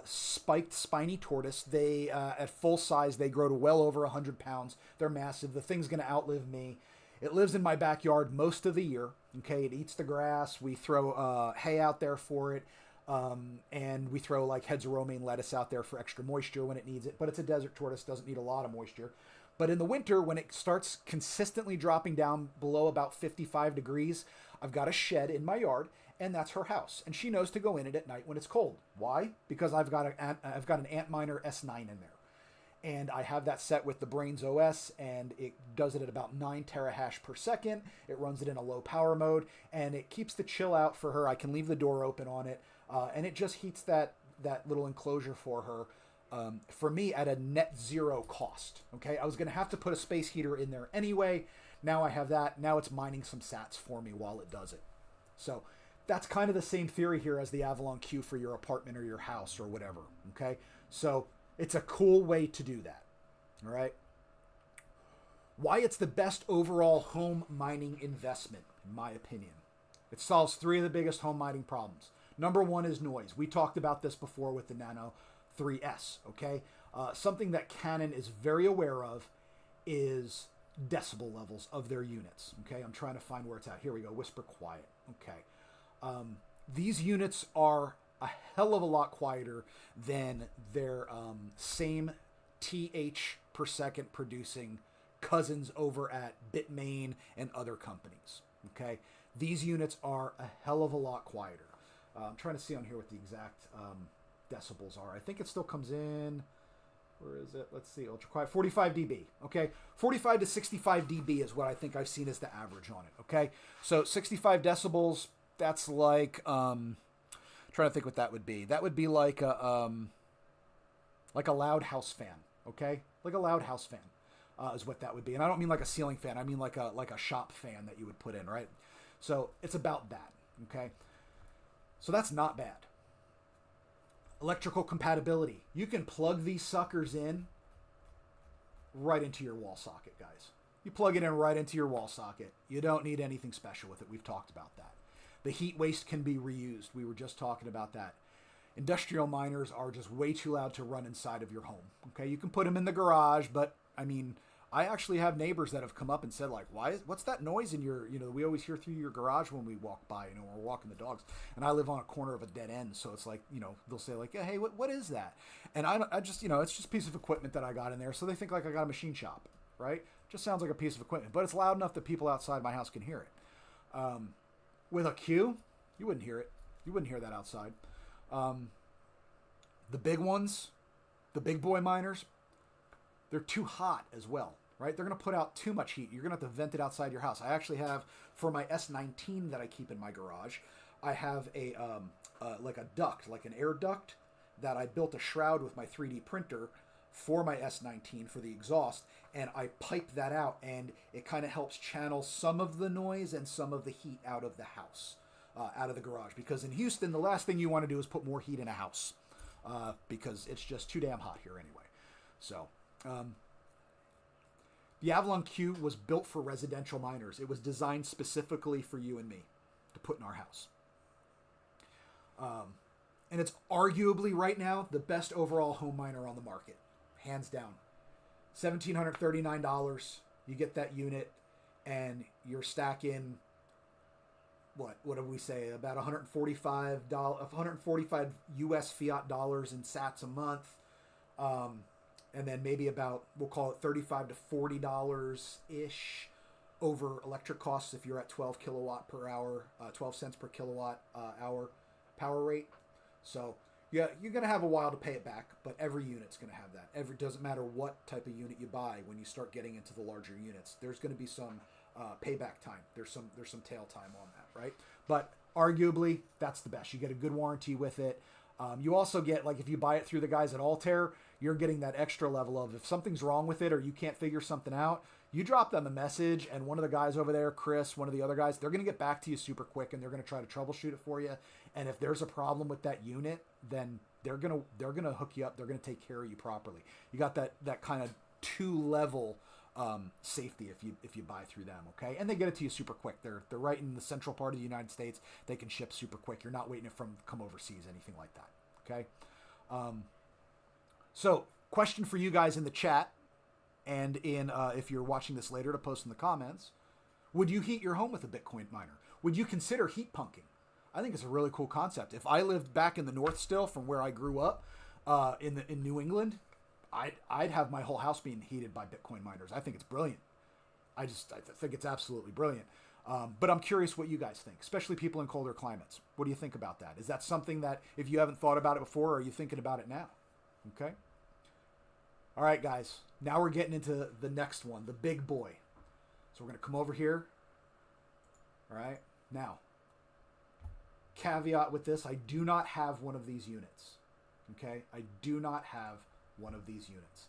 A: spiked spiny tortoise. They, at full size, they grow to well over 100 pounds. They're massive. The thing's going to outlive me. It lives in my backyard most of the year. Okay, it eats the grass. We throw hay out there for it, and we throw like heads of romaine lettuce out there for extra moisture when it needs it. But it's a desert tortoise, doesn't need a lot of moisture. But in the winter, when it starts consistently dropping down below about 55 degrees, I've got a shed in my yard, and that's her house. And she knows to go in it at night when it's cold. Why? Because I've got an Antminer S9 in there. And I have that set with the Brains OS, and it does it at about 9 terahash per second. It runs it in a low power mode, and it keeps the chill out for her. I can leave the door open on it, and it just heats that little enclosure for her, for me at a net zero cost. Okay, I was going to have to put a space heater in there anyway. Now I have that. Now it's mining some sats for me while it does it. So that's kind of the same theory here as the Avalon Q for your apartment or your house or whatever. Okay, so it's a cool way to do that. All right. Why it's the best overall home mining investment, in my opinion. It solves 3 of the biggest home mining problems. Number 1 is noise. We talked about this before with the Nano 3S. Okay. Something that Canon is very aware of is decibel levels of their units. Okay. I'm trying to find where it's at. Here we go. Whisper quiet. Okay. These units are a hell of a lot quieter than their same TH per second producing cousins over at Bitmain and other companies. Okay, these units are a hell of a lot quieter. I'm trying to see on here what the exact decibels are. I think it still comes in. Where is it? Let's see. Ultra quiet. 45 dB. Okay, 45 to 65 dB is what I think I've seen as the average on it. Okay, so 65 decibels. That's like trying to think what that would be. That would be like a loud house fan, okay? Like a loud house fan is what that would be. And I don't mean like a ceiling fan. I mean like a shop fan that you would put in, right? So it's about that, okay? So that's not bad. Electrical compatibility. You can plug these suckers in right into your wall socket, guys. You plug it in right into your wall socket. You don't need anything special with it. We've talked about that. The heat waste can be reused. We were just talking about that. Industrial miners are just way too loud to run inside of your home. Okay, you can put them in the garage, but I mean, I actually have neighbors that have come up and said like, what's that noise in your, we always hear through your garage when we walk by, when we're walking the dogs. And I live on a corner of a dead end, so it's like, they'll say like, yeah, hey, what is that? And I just, it's just a piece of equipment that I got in there, so they think like I got a machine shop, right? Just sounds like a piece of equipment, but it's loud enough that people outside my house can hear it. With a Q, you wouldn't hear it. You wouldn't hear that outside. The big ones, the big boy miners, they're too hot as well, right? They're going to put out too much heat. You're going to have to vent it outside your house. I actually have, for my S19 that I keep in my garage, I have a like a duct, like an air duct, that I built a shroud with my 3D printer for my S19 for the exhaust, and I pipe that out, and it kind of helps channel some of the noise and some of the heat out of the house, out of the garage. Because in Houston, the last thing you want to do is put more heat in a house, because it's just too damn hot here anyway. So, the Avalon Q was built for residential miners. It was designed specifically for you and me to put in our house. And it's arguably right now the best overall home miner on the market, hands down. $1,739, you get that unit, and you're stacking what do we say, about $145 US fiat dollars in sats a month, and then maybe about, we'll call it $35 to $40 ish over electric costs if you're at 12 kilowatt per hour, 12 cents per kilowatt hour power rate. So yeah, you're going to have a while to pay it back, but every unit's going to have that. Doesn't matter what type of unit you buy. When you start getting into the larger units, there's going to be some payback time. There's some tail time on that, right? But arguably, that's the best. You get a good warranty with it. You also get, like, if you buy it through the guys at Altair, you're getting that extra level of, if something's wrong with it or you can't figure something out, you drop them a message, and one of the guys over there, Chris, one of the other guys, they're going to get back to you super quick, and they're going to try to troubleshoot it for you. And if there's a problem with that unit, then they're going to hook you up. They're going to take care of you properly. You got that kind of 2-level safety if you buy through them, okay? And they get it to you super quick. They're right in the central part of the United States. They can ship super quick. You're not waiting for them to come overseas, anything like that, okay? So, question for you guys in the chat, and in if you're watching this later, to post in the comments: would you heat your home with a Bitcoin miner? Would you consider heat punking? I think it's a really cool concept. If I lived back in the north still, from where I grew up, in New England, I'd have my whole house being heated by Bitcoin miners. I think it's brilliant. I think it's absolutely brilliant. But I'm curious what you guys think, especially people in colder climates. What do you think about that? Is that something that, if you haven't thought about it before, are you thinking about it now? Okay. All right, guys. Now we're getting into the next one, the big boy. So we're going to come over here. All right. Now, caveat with this, I do not have one of these units. Okay. I do not have one of these units.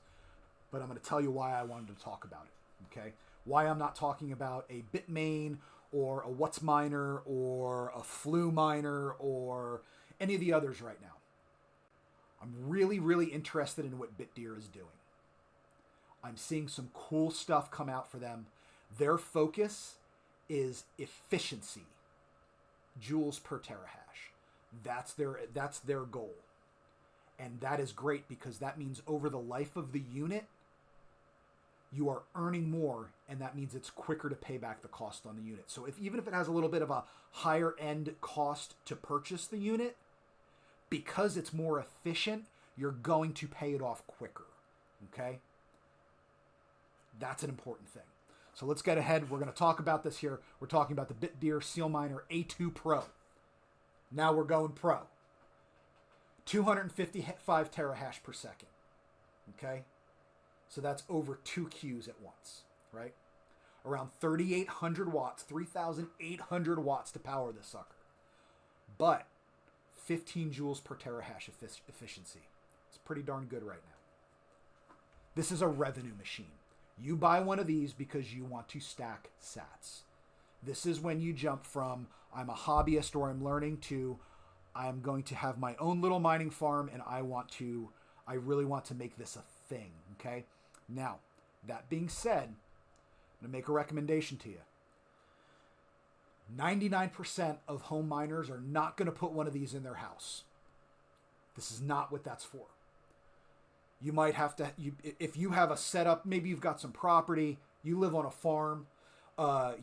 A: But I'm going to tell you why I wanted to talk about it. Okay. Why I'm not talking about a Bitmain or a What's Miner or a Flu Miner or any of the others right now. I'm really, really interested in what BitDeer is doing. I'm seeing some cool stuff come out for them. Their focus is efficiency, joules per terahash. That's their goal. And that is great, because that means over the life of the unit, you are earning more, and that means it's quicker to pay back the cost on the unit. So even if it has a little bit of a higher end cost to purchase the unit, because it's more efficient, you're going to pay it off quicker. Okay? That's an important thing. So let's get ahead. We're going to talk about this here. We're talking about the BitDeer SealMiner A2 Pro. Now we're going pro. 255 terahash per second. Okay? So that's over 2 Qs at once, right? Around 3,800 watts, 3,800 watts to power this sucker. But 15 joules per terahash efficiency. It's pretty darn good right now. This is a revenue machine. You buy one of these because you want to stack sats. This is when you jump from, I'm a hobbyist or I'm learning, to, I'm going to have my own little mining farm, and I really want to make this a thing, okay? Now, that being said, I'm going to make a recommendation to you. 99% of home miners are not going to put one of these in their house. This is not what that's for. You might have to, if you have a setup, maybe you've got some property, you live on a farm,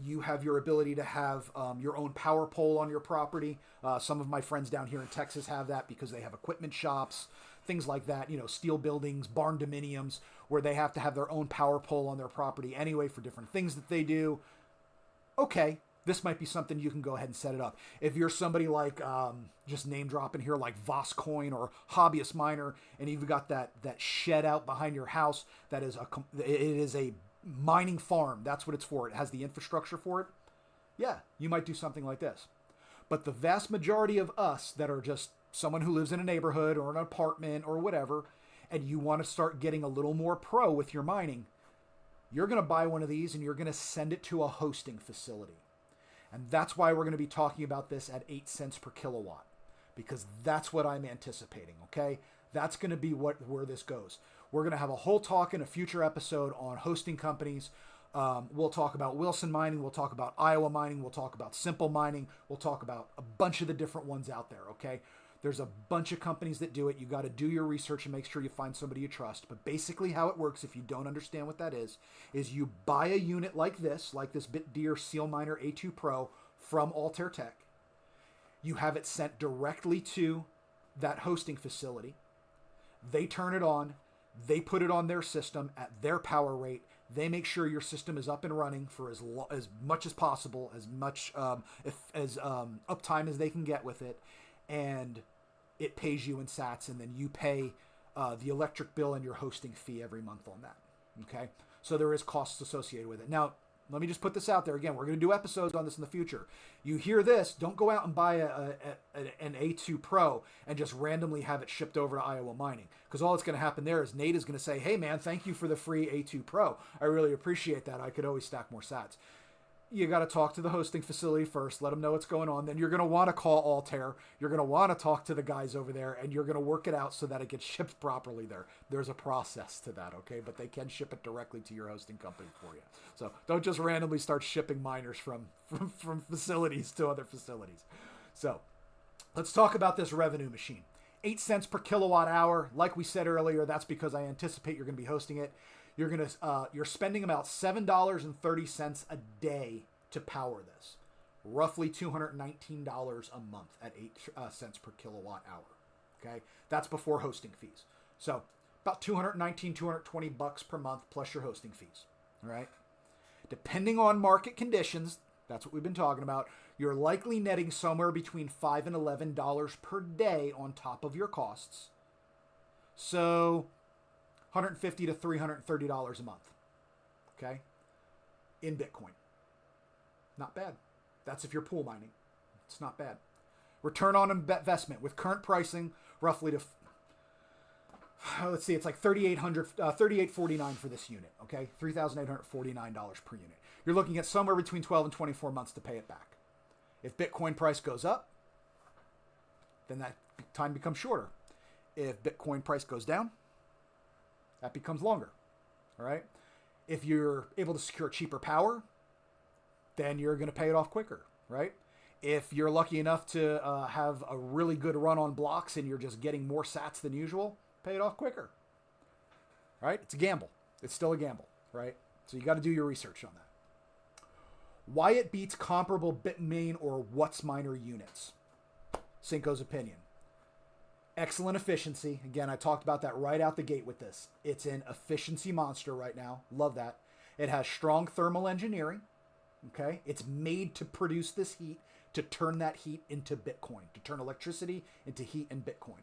A: you have your ability to have your own power pole on your property. Some of my friends down here in Texas have that because they have equipment shops, things like that, steel buildings, barn dominiums, where they have to have their own power pole on their property anyway for different things that they do. Okay, this might be something you can go ahead and set it up. If you're somebody like, just name dropping here, like Voscoin or Hobbyist Miner, and you've got that shed out behind your house that is it is a mining farm. That's what it's for. It has the infrastructure for it. Yeah, you might do something like this. But the vast majority of us that are just someone who lives in a neighborhood or an apartment or whatever, and you want to start getting a little more pro with your mining, you're going to buy one of these and you're going to send it to a hosting facility. And that's why we're going to be talking about this at 8 cents per kilowatt, because that's what I'm anticipating, okay? That's going to be where this goes. We're going to have a whole talk in a future episode on hosting companies. We'll talk about Wilson Mining. We'll talk about Iowa Mining. We'll talk about Simple Mining. We'll talk about a bunch of the different ones out there, okay? There's a bunch of companies that do it. You got to do your research and make sure you find somebody you trust. But basically how it works, if you don't understand what that is you buy a unit like this Bitdeer Seal Miner A2 Pro from Altair Tech. You have it sent directly to that hosting facility. They turn it on. They put it on their system at their power rate. They make sure your system is up and running for as much as possible, as much uptime as they can get with it. And it pays you in sats, and then you pay the electric bill and your hosting fee every month on that. Okay, so there is costs associated with it. Now, let me just put this out there again. We're going to do episodes on this in the future. You hear this, don't go out and buy an A2 Pro and just randomly have it shipped over to Iowa Mining, because all that's going to happen there is Nate is going to say, hey man, thank you for the free A2 Pro. I really appreciate that. I could always stack more sats. You got to talk to the hosting facility first, let them know what's going on. Then you're going to want to call Altair. You're going to want to talk to the guys over there, and you're going to work it out so that it gets shipped properly there. There's a process to that, okay? But they can ship it directly to your hosting company for you. So don't just randomly start shipping miners from facilities to other facilities. So let's talk about this revenue machine. 8 cents per kilowatt hour. Like we said earlier, that's because I anticipate you're going to be hosting it. You're spending about $7.30 a day to power this, roughly $219 a month at 8 cents per kilowatt hour. Okay, that's before hosting fees. So about $220 per month plus your hosting fees. All right, depending on market conditions, that's what we've been talking about. You're likely netting somewhere between $5 and $11 per day on top of your costs. So $150 to $330 a month, okay, in Bitcoin. Not bad. That's if you're pool mining. It's not bad. Return on investment with current pricing, roughly to, let's see, it's like $3,849 for this unit, okay, $3,849 per unit. You're looking at somewhere between 12 and 24 months to pay it back. If Bitcoin price goes up, then that time becomes shorter. If Bitcoin price goes down, that becomes longer, all right? If you're able to secure cheaper power, then you're going to pay it off quicker, right? If you're lucky enough to have a really good run on blocks and you're just getting more sats than usual, pay it off quicker, right? It's a gamble. It's still a gamble, right? So you got to do your research on that. Why it beats comparable Bitmain or WhatsMiner units. Cinco's opinion. Excellent efficiency. Again, I talked about that right out the gate with this. It's an efficiency monster right now. Love that. It has strong thermal engineering. Okay. It's made to produce this heat, to turn that heat into Bitcoin, to turn electricity into heat in Bitcoin.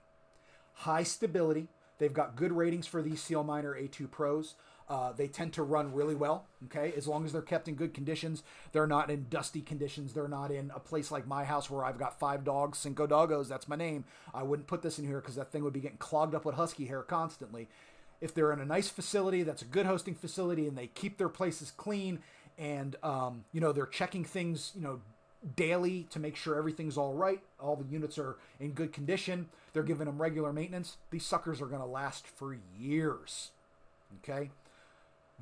A: High stability. They've got good ratings for these Seal Miner A2 Pros. They tend to run really well, okay? As long as they're kept in good conditions. They're not in dusty conditions. They're not in a place like my house where I've got 5 dogs, Cinco Doggos, that's my name. I wouldn't put this in here because that thing would be getting clogged up with husky hair constantly. If they're in a nice facility, that's a good hosting facility, and they keep their places clean, and they're checking things, daily to make sure everything's all right, all the units are in good condition, they're giving them regular maintenance, these suckers are going to last for years, okay?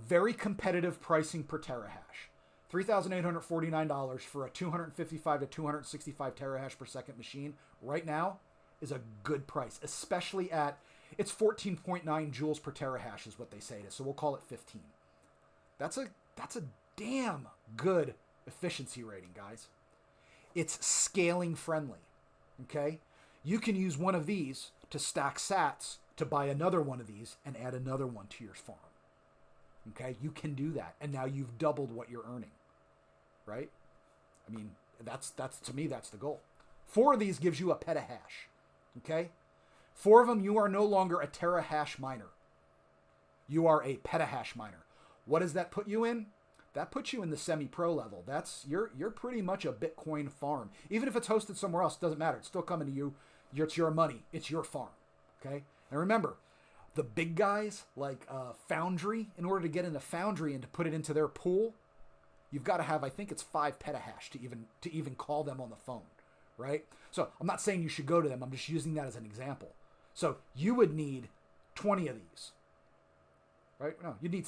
A: Very competitive pricing per terahash. $3,849 for a 255 to 265 terahash per second machine right now is a good price, especially at, it's 14.9 joules per terahash is what they say it is, so we'll call it 15. That's a damn good efficiency rating, guys. It's scaling friendly, okay? You can use one of these to stack sats to buy another one of these and add another one to your farm. Okay, you can do that, and now you've doubled what you're earning, right? I mean, that's to me, that's the goal. 4 of these gives you a petahash, okay? 4 of them, you are no longer a terahash miner. You are a petahash miner. What does that put you in? that puts you in the semi-pro level. You're pretty much a Bitcoin farm. Even if it's hosted somewhere else, it doesn't matter. It's still coming to you. It's your money. It's your farm. Okay? And remember, the big guys like Foundry, in order to get into Foundry and to put it into their pool, you've got to have, I think it's 5 petahash to even call them on the phone, right? So I'm not saying you should go to them. I'm just using that as an example. So you would need 20 of these, right? No, you need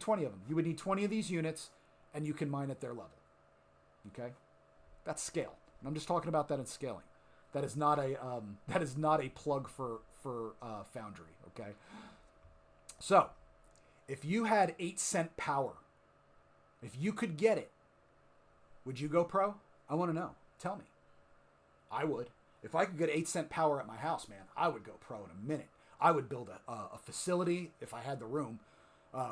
A: 20 of them. You would need 20 of these units, and you can mine at their level. Okay, that's scale. And I'm just talking about that in scaling. That is not a plug for Foundry. Okay, so if you had 8-cent power, if you could get it, would you go pro? I want to know. Tell me. I would. If I could get 8-cent power at my house, man, I would go pro in a minute. I would build a facility if I had the room.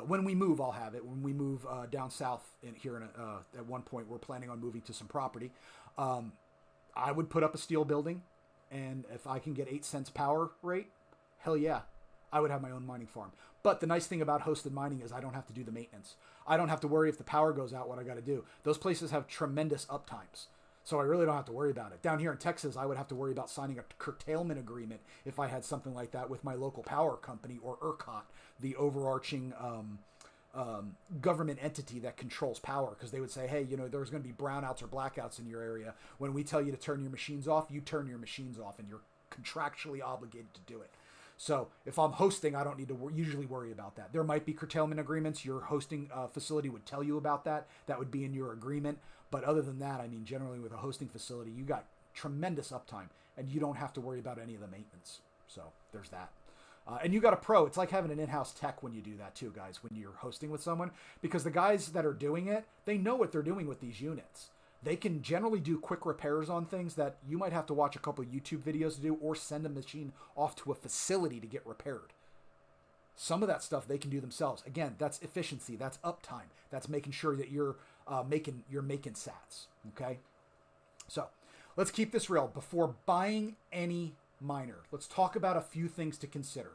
A: When we move, I'll have it. When we move down south at one point, we're planning on moving to some property. I would put up a steel building, and if I can get 8 cents power rate, hell yeah, I would have my own mining farm. But the nice thing about hosted mining is I don't have to do the maintenance. I don't have to worry if the power goes out, what I got to do. Those places have tremendous uptimes. So I really don't have to worry about it. Down here in Texas, I would have to worry about signing a curtailment agreement if I had something like that with my local power company, or ERCOT, the overarching government entity that controls power, because they would say, hey, there's going to be brownouts or blackouts in your area. When we tell you to turn your machines off, you turn your machines off, and you're contractually obligated to do it. So if I'm hosting, I don't need to usually worry about that. There might be curtailment agreements. Your hosting facility would tell you about that. That would be in your agreement. But other than that, I mean, generally with a hosting facility, you got tremendous uptime, and you don't have to worry about any of the maintenance. So there's that. And you got a pro. It's like having an in-house tech when you do that too, guys, when you're hosting with someone, because the guys that are doing it, they know what they're doing with these units. They can generally do quick repairs on things that you might have to watch a couple of YouTube videos to do, or send a machine off to a facility to get repaired. Some of that stuff they can do themselves. Again, that's efficiency. That's uptime. That's making sure that you're making sats. Okay, so let's keep this real. Before buying any miner, let's talk about a few things to consider.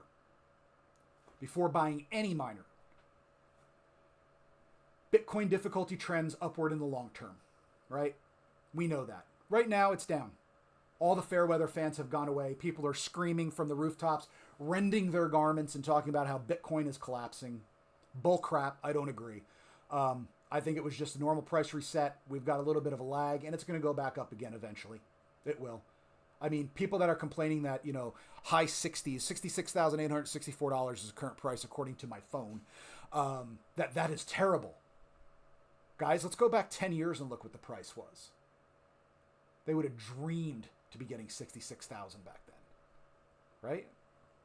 A: Before buying any miner, Bitcoin difficulty trends upward in the long term. Right? We know that. Right now, it's down. All the fair weather fans have gone away. People are screaming from the rooftops, rending their garments, and talking about how Bitcoin is collapsing. Bull crap. I don't agree. I think it was just a normal price reset. We've got a little bit of a lag, and it's going to go back up again eventually. It will. I mean, people that are complaining that, high 60s, $66,864 is the current price according to my phone, that is terrible. Guys, let's go back 10 years and look what the price was. They would have dreamed to be getting 66,000 back then, right?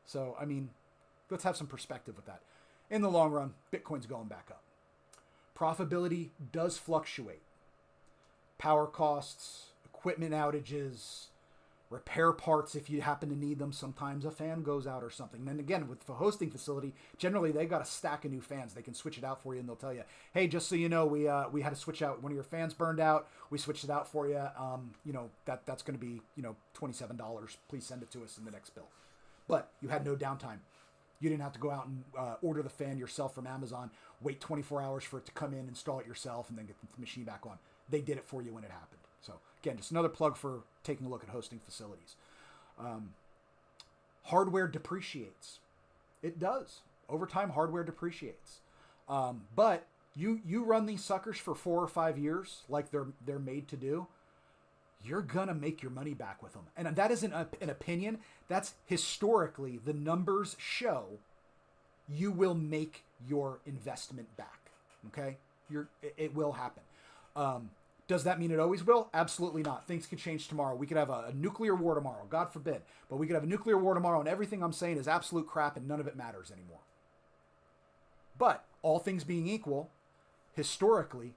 A: So, I mean, let's have some perspective with that. In the long run, Bitcoin's going back up. Profitability does fluctuate. Power costs, equipment outages, repair parts if you happen to need them. Sometimes a fan goes out or something. And then again, with the hosting facility, generally they've got a stack of new fans. They can switch it out for you, and they'll tell you, hey, just so you know, we had to switch out one of your fans burned out. We switched it out for you. That's going to be $27. Please send it to us in the next bill. But you had no downtime. You didn't have to go out and order the fan yourself from Amazon, wait 24 hours for it to come in, install it yourself, and then get the machine back on. They did it for you when it happened. So again, just another plug for taking a look at hosting facilities. Hardware depreciates. It does. Over time, hardware depreciates. But you run these suckers for 4 or 5 years, like they're made to do, you're gonna make your money back with them. And that isn't an opinion. That's historically, the numbers show you will make your investment back. Okay? It will happen. Does that mean it always will? Absolutely not. Things could change tomorrow. We could have a nuclear war tomorrow. God forbid. But we could have a nuclear war tomorrow, and everything I'm saying is absolute crap, and none of it matters anymore. But all things being equal, historically,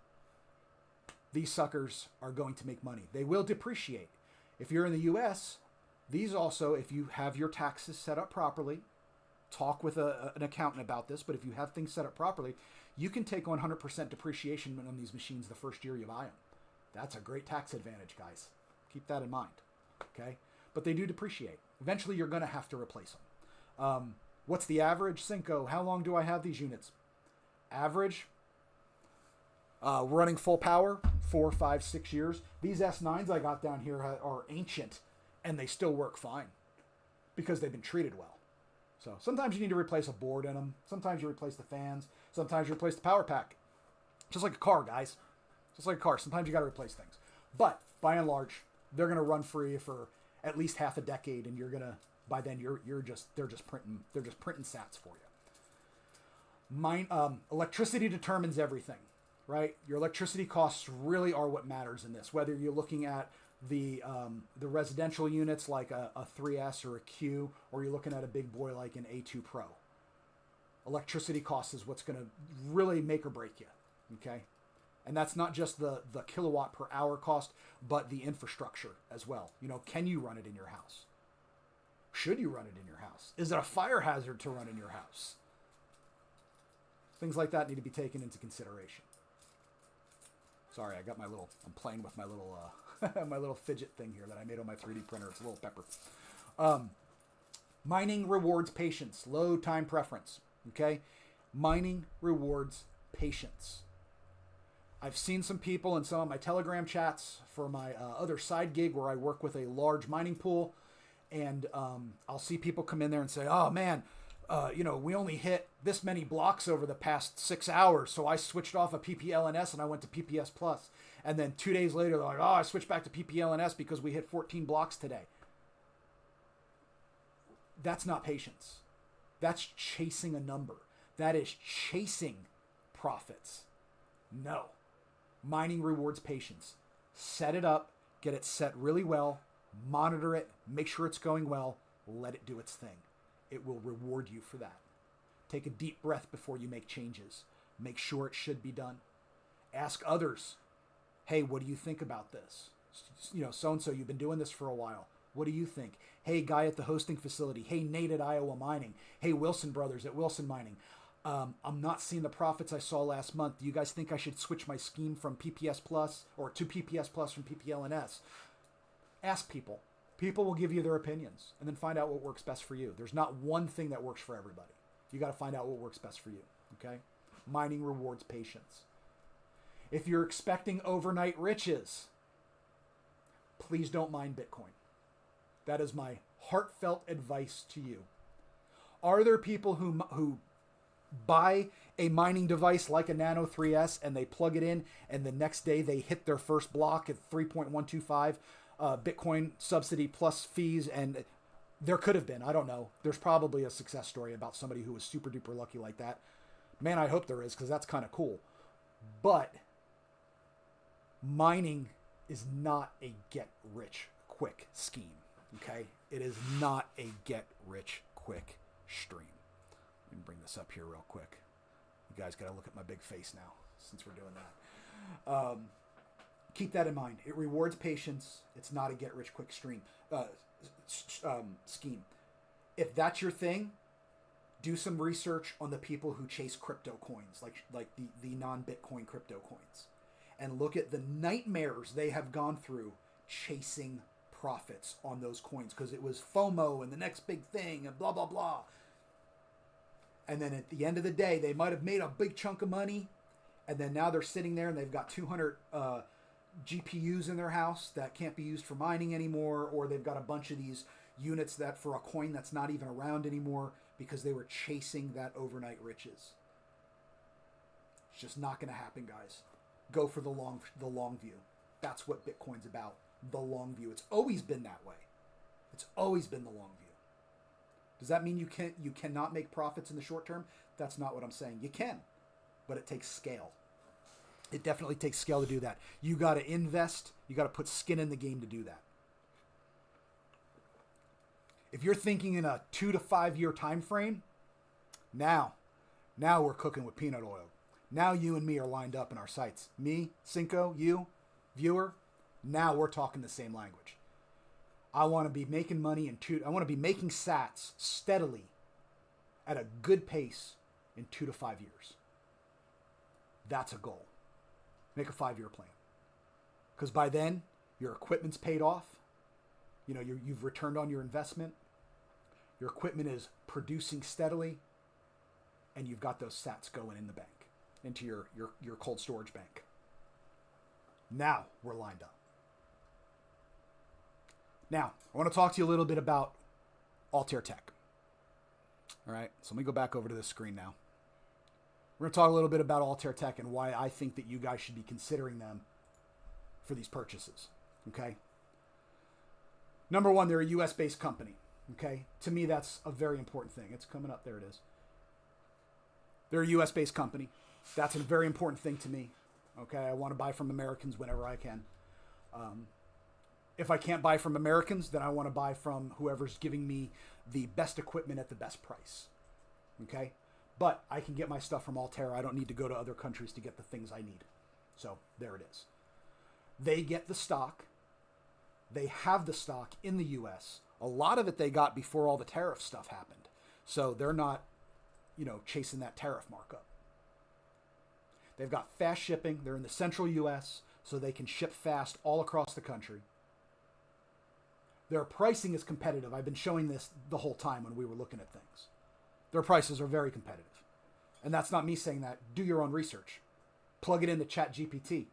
A: these suckers are going to make money. They will depreciate. If you're in the U.S., these also, if you have your taxes set up properly, talk with an accountant about this, but if you have things set up properly, you can take 100% depreciation on these machines the first year you buy them. That's a great tax advantage, guys. Keep that in mind, okay? But they do depreciate. Eventually, you're going to have to replace them. What's the average? Cinco, how long do I have these units? Average, running full power, 4, 5, 6 years. These S9s I got down here are ancient, and they still work fine because they've been treated well. So sometimes you need to replace a board in them. Sometimes you replace the fans. Sometimes you replace the power pack. Just like a car, guys. Just like a car. Sometimes you got to replace things. But by and large, they're going to run for you for at least half a decade, and you're going to, by then they're just printing sats for you. Electricity determines everything, right? Your electricity costs really are what matters in this. Whether you're looking at the residential units like a 3S or a Q, or you're looking at a big boy like an A2 Pro. Electricity cost is what's going to really make or break you, okay? And that's not just the kilowatt per hour cost, but the infrastructure as well. You know, can you run it in your house? Should you run it in your house? Is it a fire hazard to run in your house? Things like that need to be taken into consideration. Sorry, I'm playing with my little my little fidget thing here that I made on my 3D printer. It's a little pepper. Mining rewards patience, low time preference. Okay? Mining rewards patience. I've seen some people in some of my Telegram chats for my other side gig where I work with a large mining pool, and I'll see people come in there and say, oh man, we only hit this many blocks over the past 6 hours, so I switched off of PPLNS and I went to PPS Plus. And then 2 days later, they're like, oh, I switched back to PPLNS because we hit 14 blocks today. That's not patience. That's chasing a number. That is chasing profits. No. Mining rewards patience. Set it up, get it set really well, monitor it, make sure it's going well, let it do its thing. It will reward you for that. Take a deep breath before you make changes. Make sure it should be done. Ask others, hey, what do you think about this? So-and-so, you've been doing this for a while. What do you think? Hey, guy at the hosting facility. Hey, Nate at Iowa Mining. Hey, Wilson Brothers at Wilson Mining. I'm not seeing the profits I saw last month. Do you guys think I should switch my scheme from PPS Plus or to PPS Plus from PPLNS? Ask people. People will give you their opinions, and then find out what works best for you. There's not one thing that works for everybody. You got to find out what works best for you, okay? Mining rewards patience. If you're expecting overnight riches, please don't mine Bitcoin. That is my heartfelt advice to you. Are there people who buy a mining device like a Nano 3S and they plug it in, and the next day they hit their first block at 3.125 Bitcoin subsidy plus fees? And there could have been, I don't know. There's probably a success story about somebody who was super duper lucky like that. Man, I hope there is, because that's kind of cool. But mining is not a get rich quick scheme, okay? It is not a get rich quick stream. Let me bring this up here real quick. You guys got to look at my big face now since we're doing that. Keep that in mind. It rewards patience. It's not a get rich quick scheme. If that's your thing, do some research on the people who chase crypto coins, like the non-Bitcoin crypto coins, and look at the nightmares they have gone through chasing profits on those coins, because it was FOMO and the next big thing and blah, blah, blah. And then at the end of the day, they might have made a big chunk of money, and then now they're sitting there and they've got 200 GPUs in their house that can't be used for mining anymore, or they've got a bunch of these units that for a coin that's not even around anymore because they were chasing that overnight riches. It's just not going to happen, guys. Go for the long view. That's what Bitcoin's about. The long view. It's always been that way. It's always been the long view. Does that mean you cannot make profits in the short term? That's not what I'm saying. You can, but it takes scale. It definitely takes scale to do that. You got to invest. You got to put skin in the game to do that. If you're thinking in a 2 to 5 year time frame, now we're cooking with peanut oil. Now you and me are lined up in our sights. Me, Cinco, you, viewer. Now we're talking the same language. I want to be making money I want to be making sats steadily at a good pace in 2 to 5 years. That's a goal. Make a 5-year plan. Because by then, your equipment's paid off. You've returned on your investment. Your equipment is producing steadily. And you've got those sats going in the bank, into your cold storage bank. Now we're lined up. Now, I want to talk to you a little bit about Altair Tech. All right, so let me go back over to this screen now. We're going to talk a little bit about Altair Tech and why I think that you guys should be considering them for these purchases, okay? Number one, they're a US-based company, okay? To me, that's a very important thing. It's coming up. There it is. They're a US-based company. That's a very important thing to me, okay? I want to buy from Americans whenever I can. If I can't buy from Americans, then I want to buy from whoever's giving me the best equipment at the best price, okay? But I can get my stuff from Altair. I don't need to go to other countries to get the things I need. So there it is. They get the stock. They have the stock in the U.S. A lot of it they got before all the tariff stuff happened. So they're not, chasing that tariff markup. They've got fast shipping. They're in the central U.S., so they can ship fast all across the country. Their pricing is competitive. I've been showing this the whole time when we were looking at things. Their prices are very competitive. And that's not me saying that. Do your own research. Plug it into ChatGPT.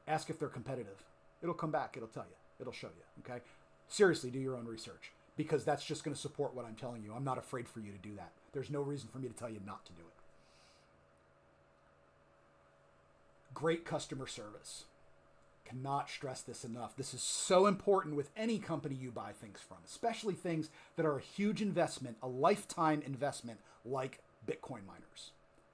A: Ask if they're competitive. It'll come back. It'll tell you. It'll show you. Okay? Seriously, do your own research. Because that's just going to support what I'm telling you. I'm not afraid for you to do that. There's no reason for me to tell you not to do it. Great customer service. Cannot stress this enough. This is so important with any company you buy things from, especially things that are a huge investment, a lifetime investment like Bitcoin miners.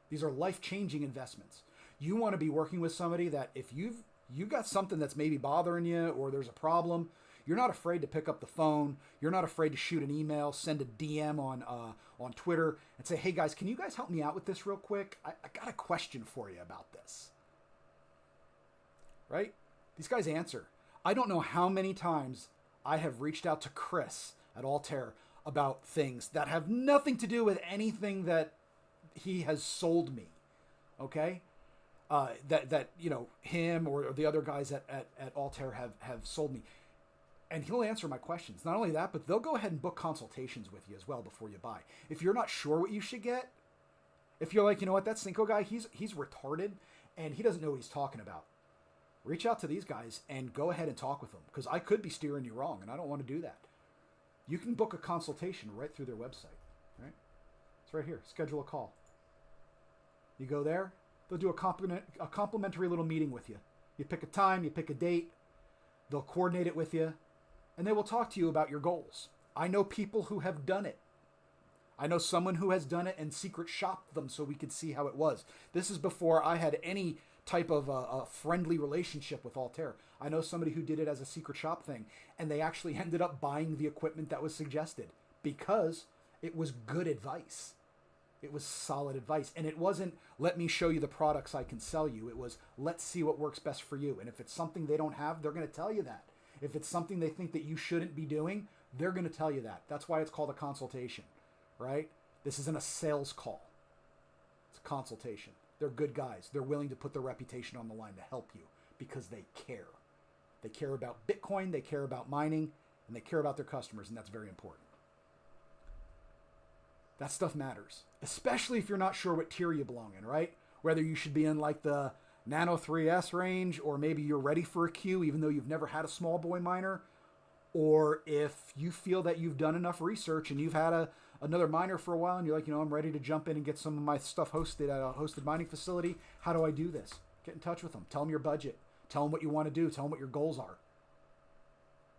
A: These are life-changing investments. You want to be working with somebody that if you've got something that's maybe bothering you or there's a problem, you're not afraid to pick up the phone. You're not afraid to shoot an email, send a DM on Twitter and say, hey guys, can you guys help me out with this real quick? I got a question for you about this. Right? These guys answer. I don't know how many times I have reached out to Chris at Altair about things that have nothing to do with anything that he has sold me. Okay? That him or the other guys at Altair have sold me. And he'll answer my questions. Not only that, but they'll go ahead and book consultations with you as well before you buy. If you're not sure what you should get, if you're like, you know what, that Cinco guy, he's retarded and he doesn't know what he's talking about. Reach out to these guys and go ahead and talk with them because I could be steering you wrong and I don't want to do that. You can book a consultation right through their website, right? It's right here. Schedule a call. You go there, they'll do a complimentary little meeting with you. You pick a time, you pick a date, they'll coordinate it with you, and they will talk to you about your goals. I know people who have done it. I know someone who has done it and secret shopped them so we could see how it was. This is before I had any type of a friendly relationship with Altair. I know somebody who did it as a secret shop thing, and they actually ended up buying the equipment that was suggested because it was good advice. It was solid advice. And it wasn't, let me show you the products I can sell you. It was, let's see what works best for you. And if it's something they don't have, they're going to tell you that. If it's something they think that you shouldn't be doing, they're going to tell you that. That's why it's called a consultation, right? This isn't a sales call. It's a consultation. They're good guys. They're willing to put their reputation on the line to help you because they care. They care about Bitcoin, they care about mining, and they care about their customers, and that's very important. That stuff matters, especially if you're not sure what tier you belong in, right? Whether you should be in like the Nano 3S range, or maybe you're ready for a Q even though you've never had a small boy miner, or if you feel that you've done enough research and you've had another miner for a while and you're like, I'm ready to jump in and get some of my stuff hosted at a hosted mining facility. How do I do this? Get in touch with them. Tell them your budget. Tell them what you want to do. Tell them what your goals are.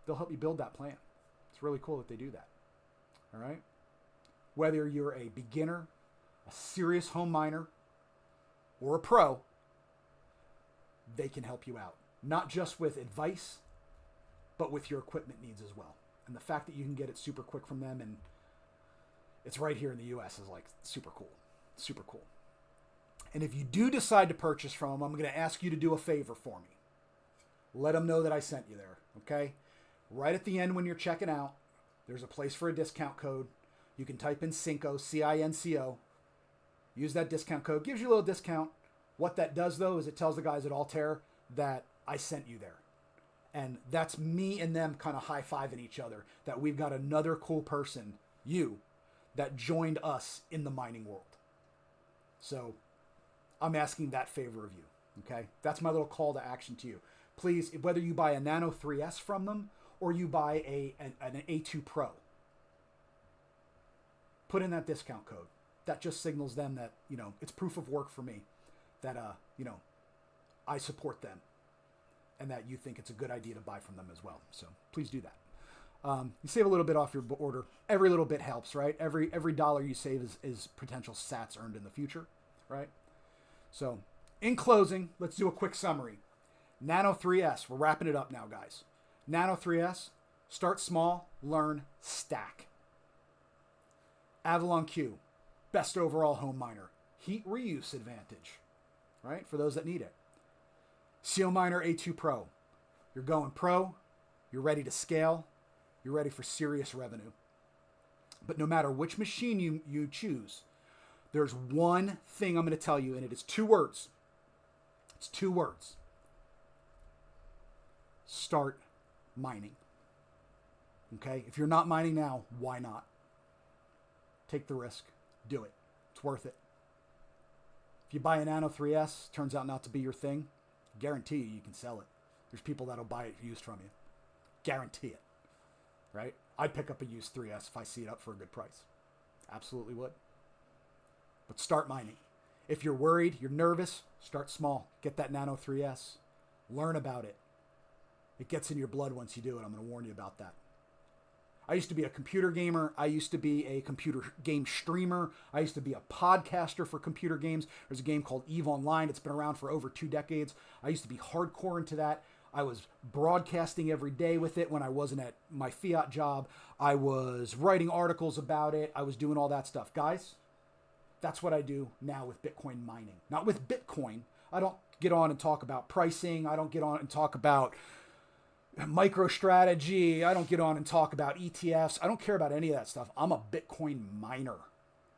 A: They'll help you build that plan. It's really cool that they do that. All right? Whether you're a beginner, a serious home miner, or a pro, they can help you out. Not just with advice, but with your equipment needs as well. And the fact that you can get it super quick from them and it's right here in the US is like super cool. Super cool. And if you do decide to purchase from them, I'm going to ask you to do a favor for me. Let them know that I sent you there, okay? Right at the end when you're checking out, there's a place for a discount code. You can type in Cinco, C-I-N-C-O. Use that discount code. Gives you a little discount. What that does, though, is it tells the guys at Altair that I sent you there. And that's me and them kind of high-fiving each other, that we've got another cool person, you, that joined us in the mining world. So I'm asking that favor of you, okay? That's my little call to action to you. please, whether you buy a Nano 3S from them or you buy an A2 Pro, put in that discount code. That just signals them that, you know, it's proof of work for me that, you know, I support them and that you think it's a good idea to buy from them as well. So please do that. You save a little bit off your order. Every little bit helps, right? Every dollar you save is potential sats earned in the future, right? So in closing, let's do a quick summary. Nano 3S, we're wrapping it up now, guys. Nano 3S, start small, learn, stack. Avalon Q, best overall home miner. Heat reuse advantage, right? For those that need it. Seal Miner A2 Pro. You're going pro. You're ready to scale. You're ready for serious revenue. But no matter which machine you choose, there's one thing I'm going to tell you, and it is 2 words. It's 2 words. Start mining. Okay? If you're not mining now, why not? Take the risk. Do it. It's worth it. If you buy a Nano 3S, turns out not to be your thing, guarantee you can sell it. There's people that'll buy it used from you. Guarantee it. Right? I'd pick up a used 3S if I see it up for a good price. Absolutely would. But start mining. If you're worried, you're nervous, start small. Get that Nano 3S. Learn about it. It gets in your blood once you do it. I'm going to warn you about that. I used to be a computer gamer. I used to be a computer game streamer. I used to be a podcaster for computer games. There's a game called EVE Online. It's been around for over 2 decades. I used to be hardcore into that. I was broadcasting every day with it when I wasn't at my fiat job. I was writing articles about it. I was doing all that stuff. Guys, that's what I do now with Bitcoin mining. Not with Bitcoin. I don't get on and talk about pricing. I don't get on and talk about MicroStrategy. I don't get on and talk about ETFs. I don't care about any of that stuff. I'm a Bitcoin miner.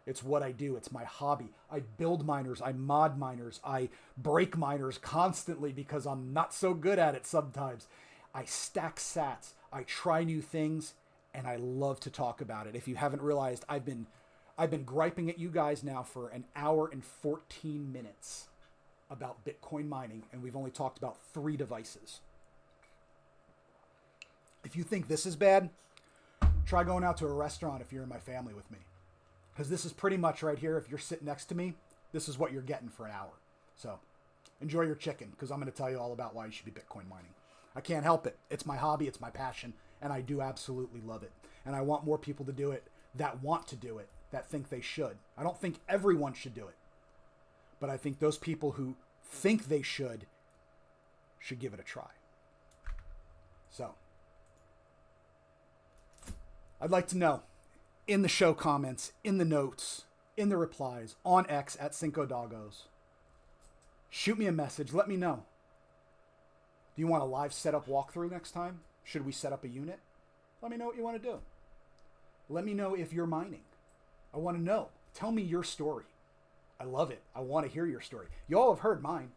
A: It's what I do. It's my hobby. I build miners. I mod miners. I break miners constantly because I'm not so good at it sometimes. I stack sats. I try new things, and I love to talk about it. If you haven't realized, I've been griping at you guys now for 1 hour and 14 minutes about Bitcoin mining, and we've only talked about 3 devices. If you think this is bad, try going out to a restaurant if you're in my family with me. Because this is pretty much right here. If you're sitting next to me, this is what you're getting for 1 hour. So enjoy your chicken, because I'm going to tell you all about why you should be Bitcoin mining. I can't help it. It's my hobby. It's my passion. And I do absolutely love it. And I want more people to do it that want to do it, that think they should. I don't think everyone should do it. But I think those people who think they should give it a try. So I'd like to know, in the show comments, in the notes, in the replies, on X at Cinco Doggos, shoot me a message. Let me know. Do you want a live setup walkthrough next time? Should we set up a unit? Let me know what you want to do. Let me know if you're mining. I want to know. Tell me your story. I love it. I want to hear your story. You all have heard mine.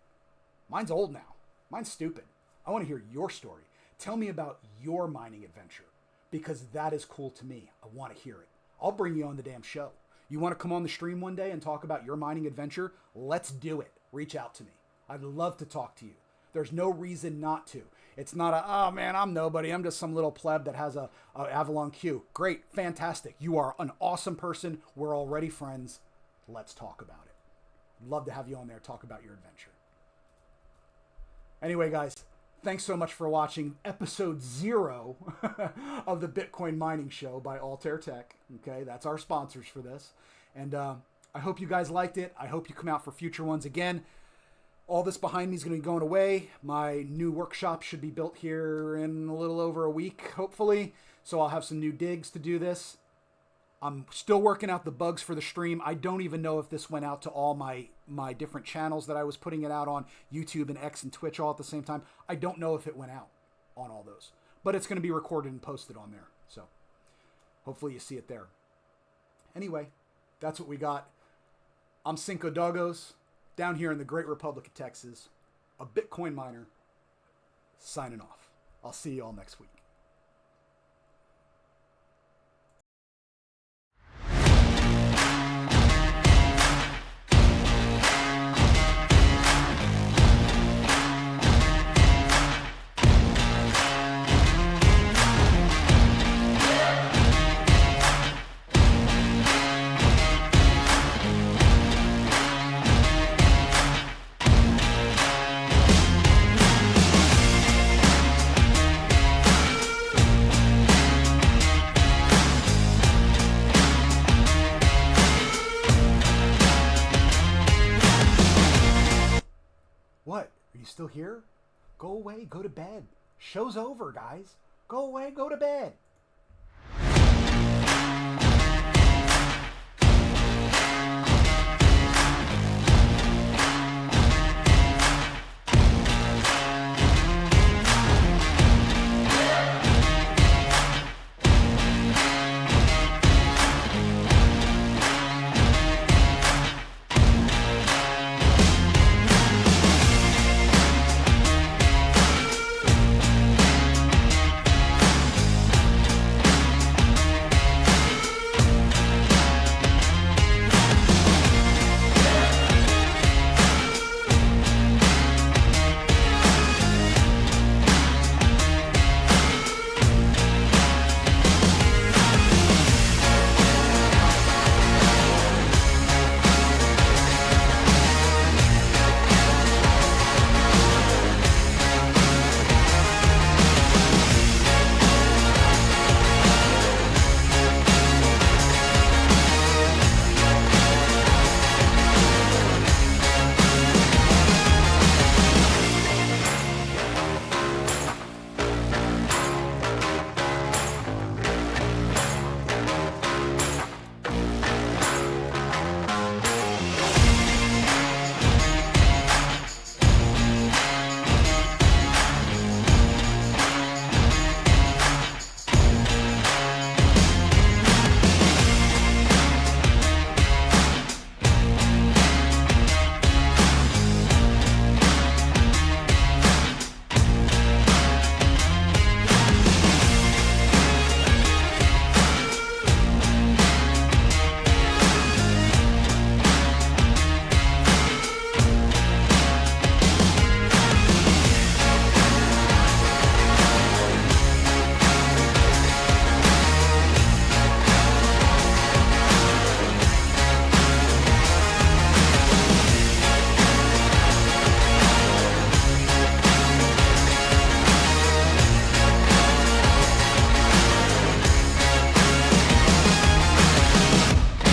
A: Mine's old now. Mine's stupid. I want to hear your story. Tell me about your mining adventure, because that is cool to me. I want to hear it. I'll bring you on the damn show. You want to come on the stream one day and talk about your mining adventure? Let's do it. Reach out to me. I'd love to talk to you. There's no reason not to. It's not oh man, I'm nobody. I'm just some little pleb that has a Avalon Q. Great, fantastic. You are an awesome person. We're already friends. Let's talk about it. I'd love to have you on there, talk about your adventure. Anyway, guys, thanks so much for watching episode 0 of the Bitcoin Mining Show by Altair Tech. Okay, that's our sponsors for this. And I hope you guys liked it. I hope you come out for future ones. Again, all this behind me is going to be going away. My new workshop should be built here in a little over a week, hopefully. So I'll have some new digs to do this. I'm still working out the bugs for the stream. I don't even know if this went out to all my different channels that I was putting it out on, YouTube and X and Twitch all at the same time. I don't know if it went out on all those. But it's going to be recorded and posted on there. So hopefully you see it there. Anyway, that's what we got. I'm Cinco Doggos, down here in the Great Republic of Texas, a Bitcoin miner, signing off. I'll see you all next week. still here? Go away, go to bed. Show's over, guys. Go away, go to bed.